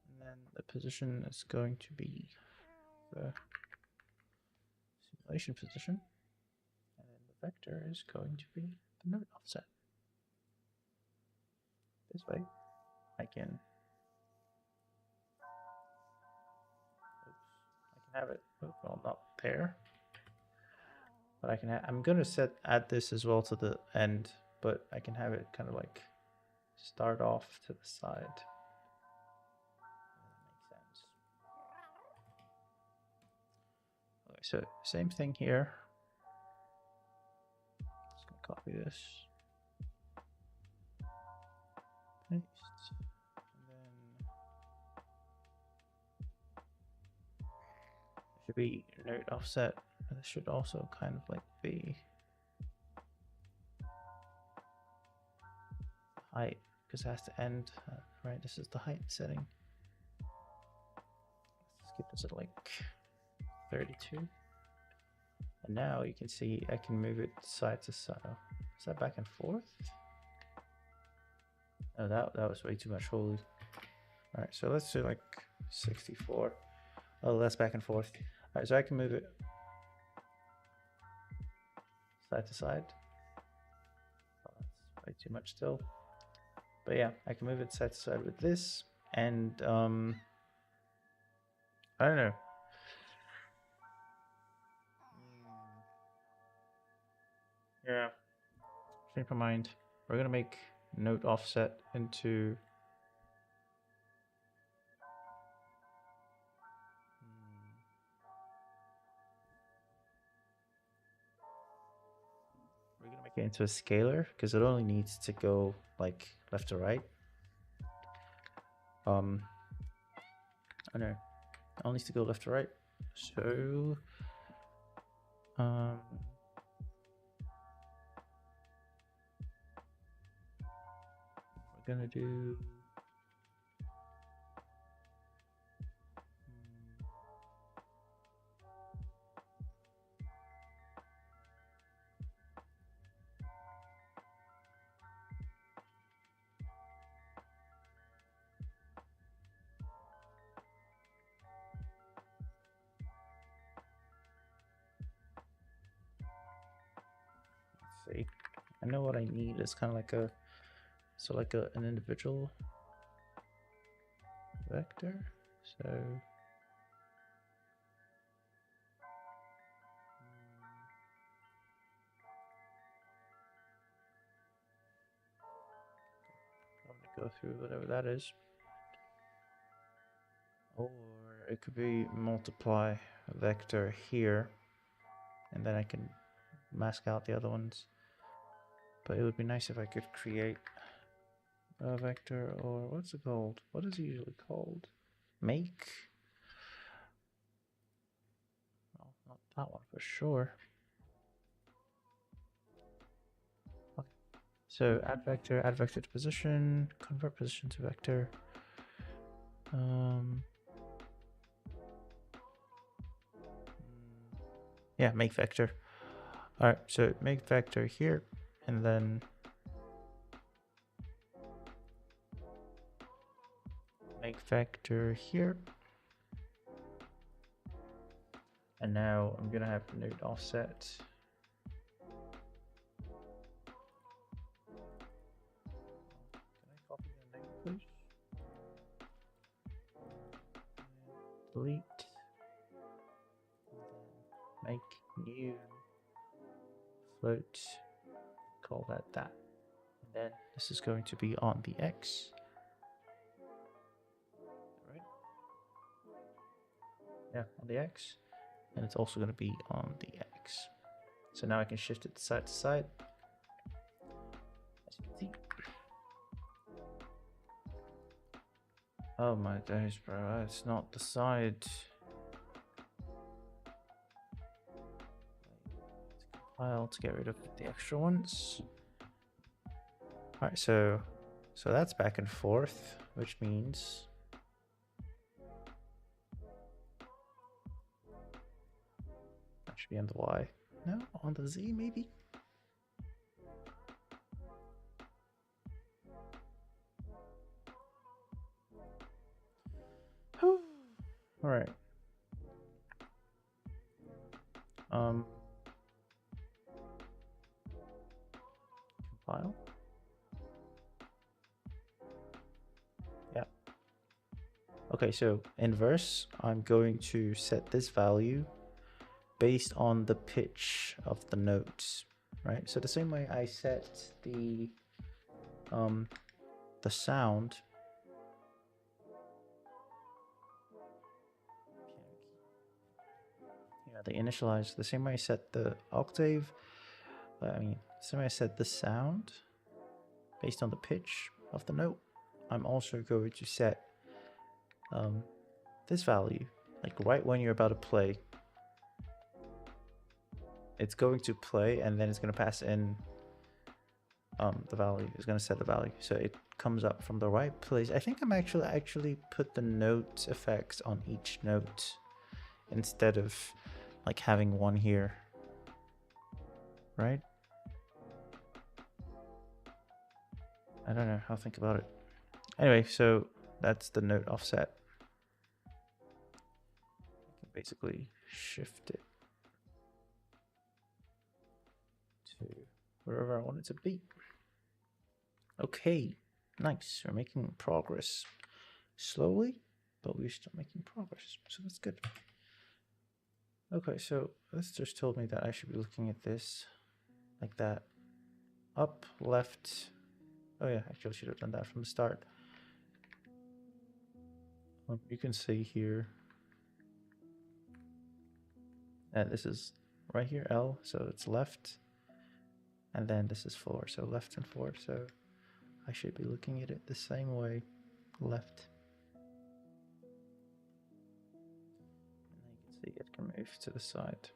And then the position is going to be the simulation position. And then the vector is going to be the node offset. This way, I can have it, well, not there, but I can I'm going to add this as well to the end, but I can have it kind of like start off to the side. That makes sense. Okay, so same thing here. Just gonna copy this, paste, and then there should be node offset. This should also kind of like be height, because it has to end right. This is the height setting. Let's keep this at like 32. And now you can see I can move it side to side. Oh, is that back and forth? Oh, that was way too much. Holy. All right, so let's do like 64. Oh, that's back and forth. All right, so I can move it side to side. Oh, that's way too much still. But yeah, I can move it side to side with this, and I don't know. Yeah, change my mind. We're gonna make node offset into we're gonna make it into a scalar because it only needs to go like left to right. I don't know. It only needs to go left to right. So we're gonna do let's see. I know what I need is kind of like a an individual vector. So I'm gonna go through whatever that is. Or it could be multiply vector here, and then I can mask out the other ones. But it would be nice if I could create a vector, or what's it called? What is it usually called? Make? Well, not that one for sure. Okay. So add vector to position, convert position to vector. Yeah, make vector. All right, so make vector here, and then make vector here. And now I'm gonna have node offset. Can I copy the name, please? Delete. Make new float. Call that. And then this is going to be on the X. Right? Yeah, on the X. And it's also going to be on the X. So now I can shift it side to side. As you can see. Oh my days, bro. It's not the side. Compile to get rid of the extra ones. Alright, so that's back and forth, which means that should be on the Y. No, on the Z maybe? Alright. Compile. Yeah. Okay, so inverse, I'm going to set this value based on the pitch of the notes, right? So the same way I set the sound. Yeah, they initialize the same way I set the octave. I mean, the same way I set the sound based on the pitch of the note. I'm also going to set this value, like right when you're about to play. It's going to play, and then it's going to pass in the value. It's going to set the value, so it comes up from the right place. I think I'm actually put the note effects on each note instead of like having one here, right? I don't know how to think about it. Anyway, so that's the note offset. I can basically shift it to wherever I want it to be. Okay, nice. We're making progress. Slowly, but we're still making progress, so that's good. Okay, so this just told me that I should be looking at this like that. Up, left. Oh yeah, actually I should have done that from the start. You can see here that this is right here, L, so it's left. And then this is 4, so left and 4. So I should be looking at it the same way, left. And then you can see it can move to the side.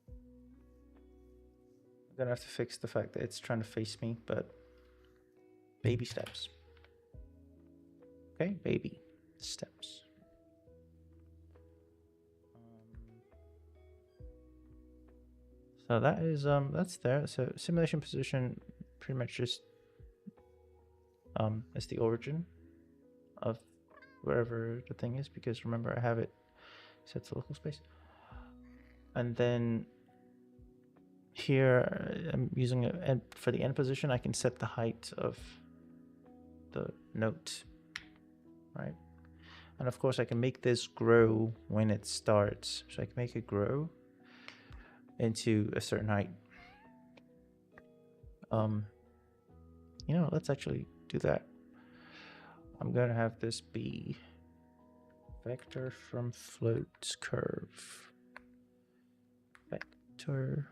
I'm gonna have to fix the fact that it's trying to face me, but baby steps. Okay, baby steps. So that is that's there. So simulation position pretty much just is the origin of wherever the thing is, because remember I have it set to local space. And then here I'm using it, and for the end position I can set the height of the note, right? And of course I can make this grow when it starts, so I can make it grow into a certain height. You know, let's actually do that. I'm gonna have this be vector from float curve. Vector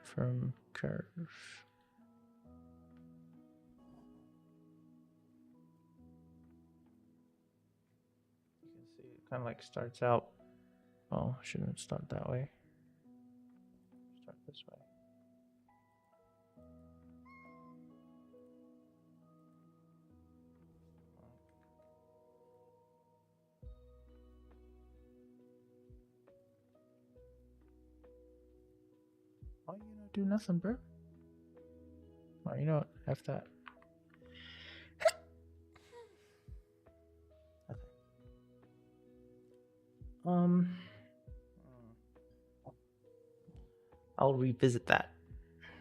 from curve. You can see it kind of like starts out. Oh, shouldn't start that way. Start this way. Oh, you not do nothing, bro. Oh, you know what? F that. Okay. I'll revisit that.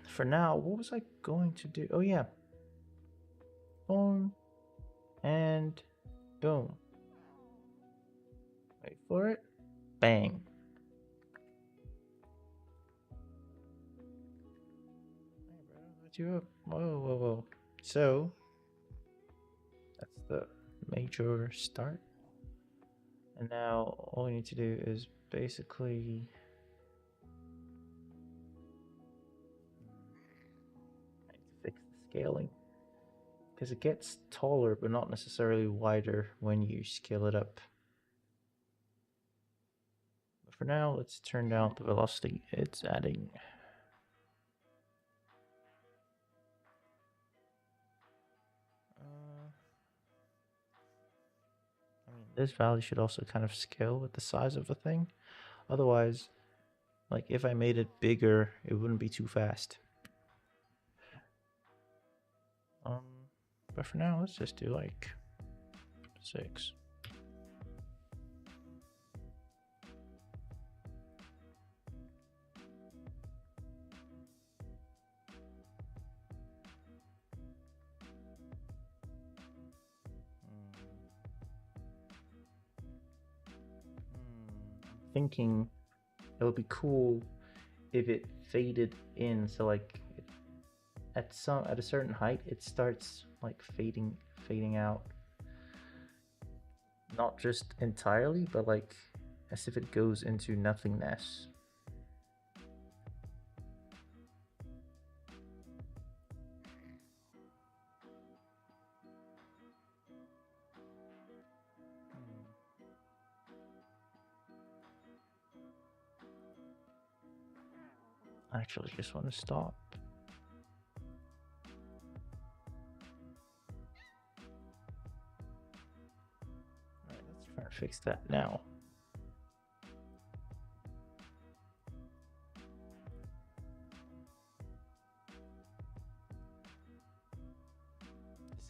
For now, what was I going to do? Oh yeah. Boom. And boom. Wait for it. Bang. Hey bro, let you up. Whoa, whoa, whoa. So that's the major start. And now all we need to do is basically fix the scaling, because it gets taller but not necessarily wider when you scale it up. But for now, let's turn down the velocity it's adding. I mean, this value should also kind of scale with the size of the thing. Otherwise, like if I made it bigger, it wouldn't be too fast. But for now, let's just do like 6. thinking it would be cool if it faded in, so like at a certain height it starts like fading out, not just entirely, but like as if it goes into nothingness. I actually just want to stop. Alright, let's try and fix that now.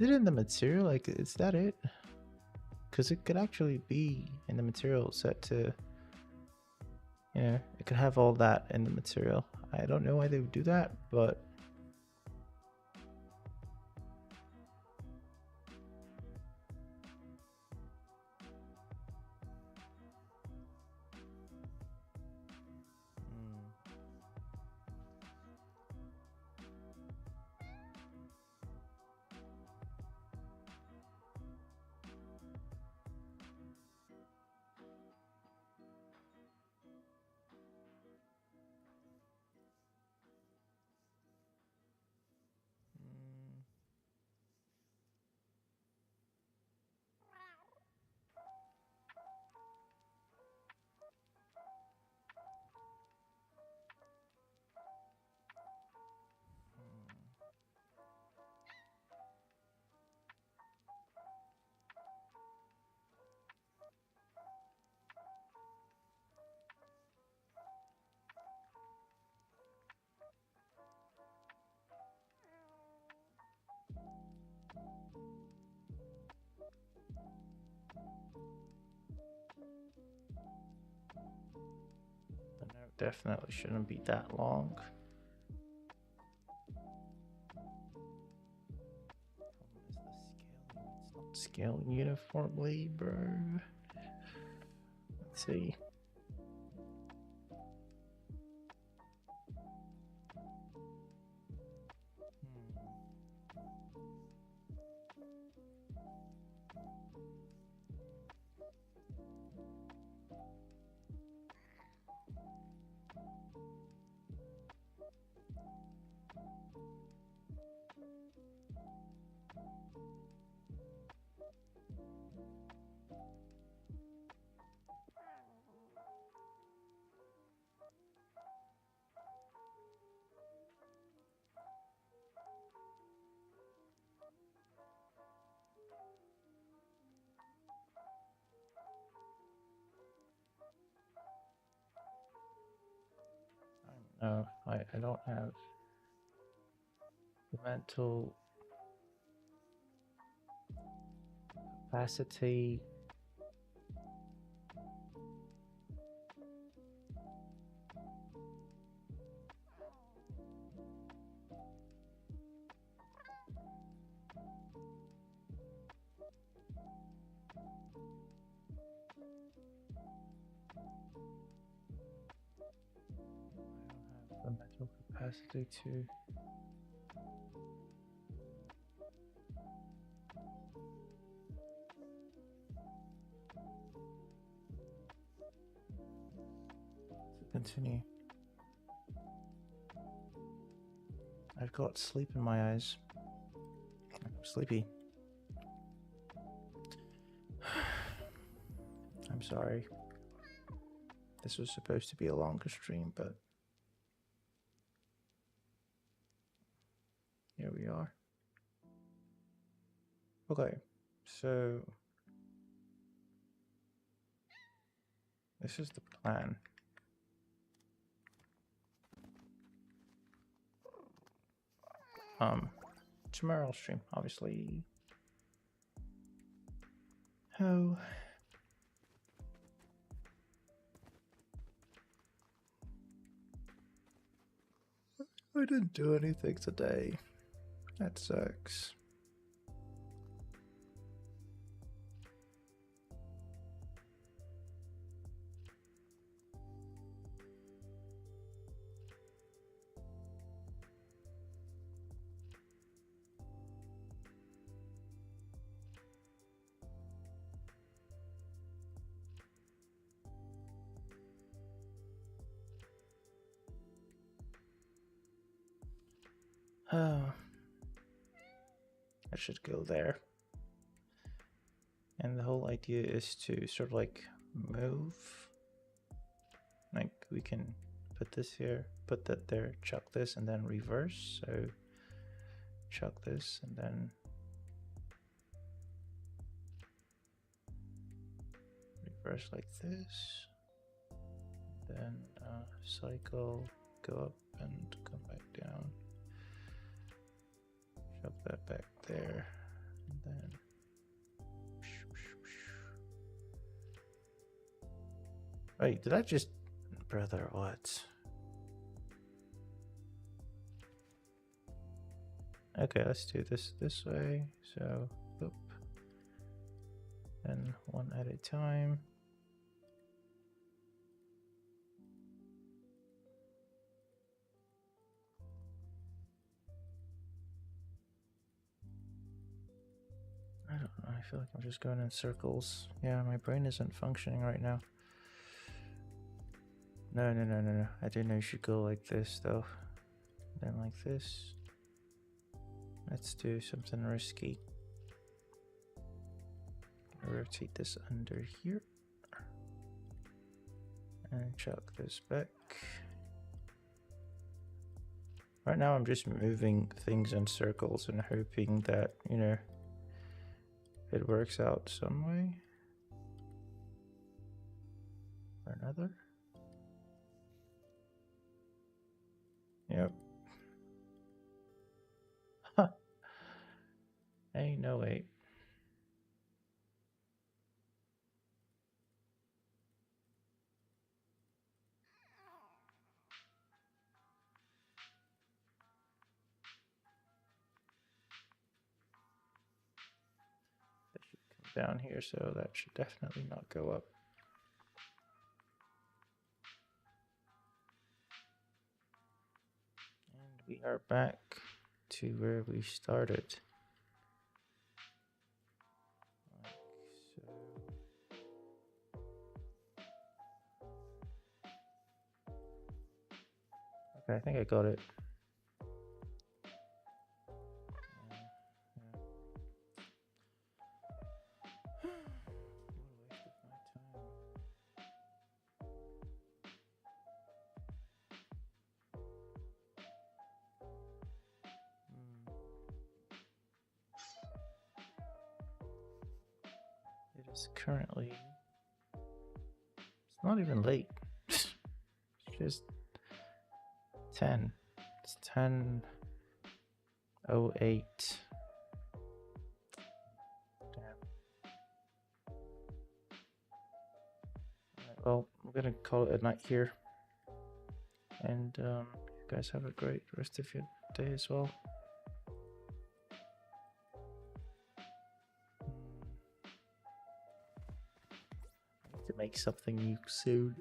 Is it in the material? Like, is that it? Because it could actually be in the material set to, you know, it could have all that in the material. I don't know why they would do that, but the note definitely shouldn't be that long. It's not scaling uniformly, bro. Let's see. No, I don't have the mental capacity. The mental capacity to continue. I've got sleep in my eyes. I'm sleepy. I'm sorry. This was supposed to be a longer stream, but here we are. Okay, so this is the plan. Tomorrow stream, obviously. Oh. I didn't do anything today. That sucks. I should go there. And the whole idea is to sort of like move. Like we can put this here, put that there, chuck this, and then reverse. So chuck this and then reverse like this. Then cycle, go up and come back down. Shove that back there. And then wait, did I just, brother, what? Okay, let's do this way. So, boop. And one at a time. I don't know, I feel like I'm just going in circles. Yeah, my brain isn't functioning right now. No. I do know you should go like this though. Then like this. Let's do something risky. Rotate this under here. And chuck this back. Right now I'm just moving things in circles and hoping that, you know, it works out some way or another. Yep. Huh. Ain't no way. That should come down here, so that should definitely not go up. And we are back to where we started. Okay, I think I got it. It is currently, it's not even late. It's just 10. It's 10:08. Damn. Alright, well, I'm gonna call it a night here. And you guys have a great rest of your day as well. I need to make something new soon.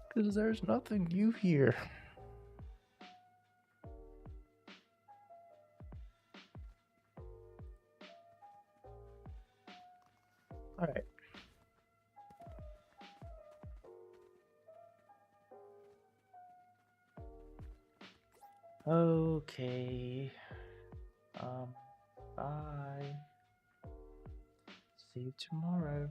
Because there's nothing new here. Alright. Okay. Bye. See you tomorrow.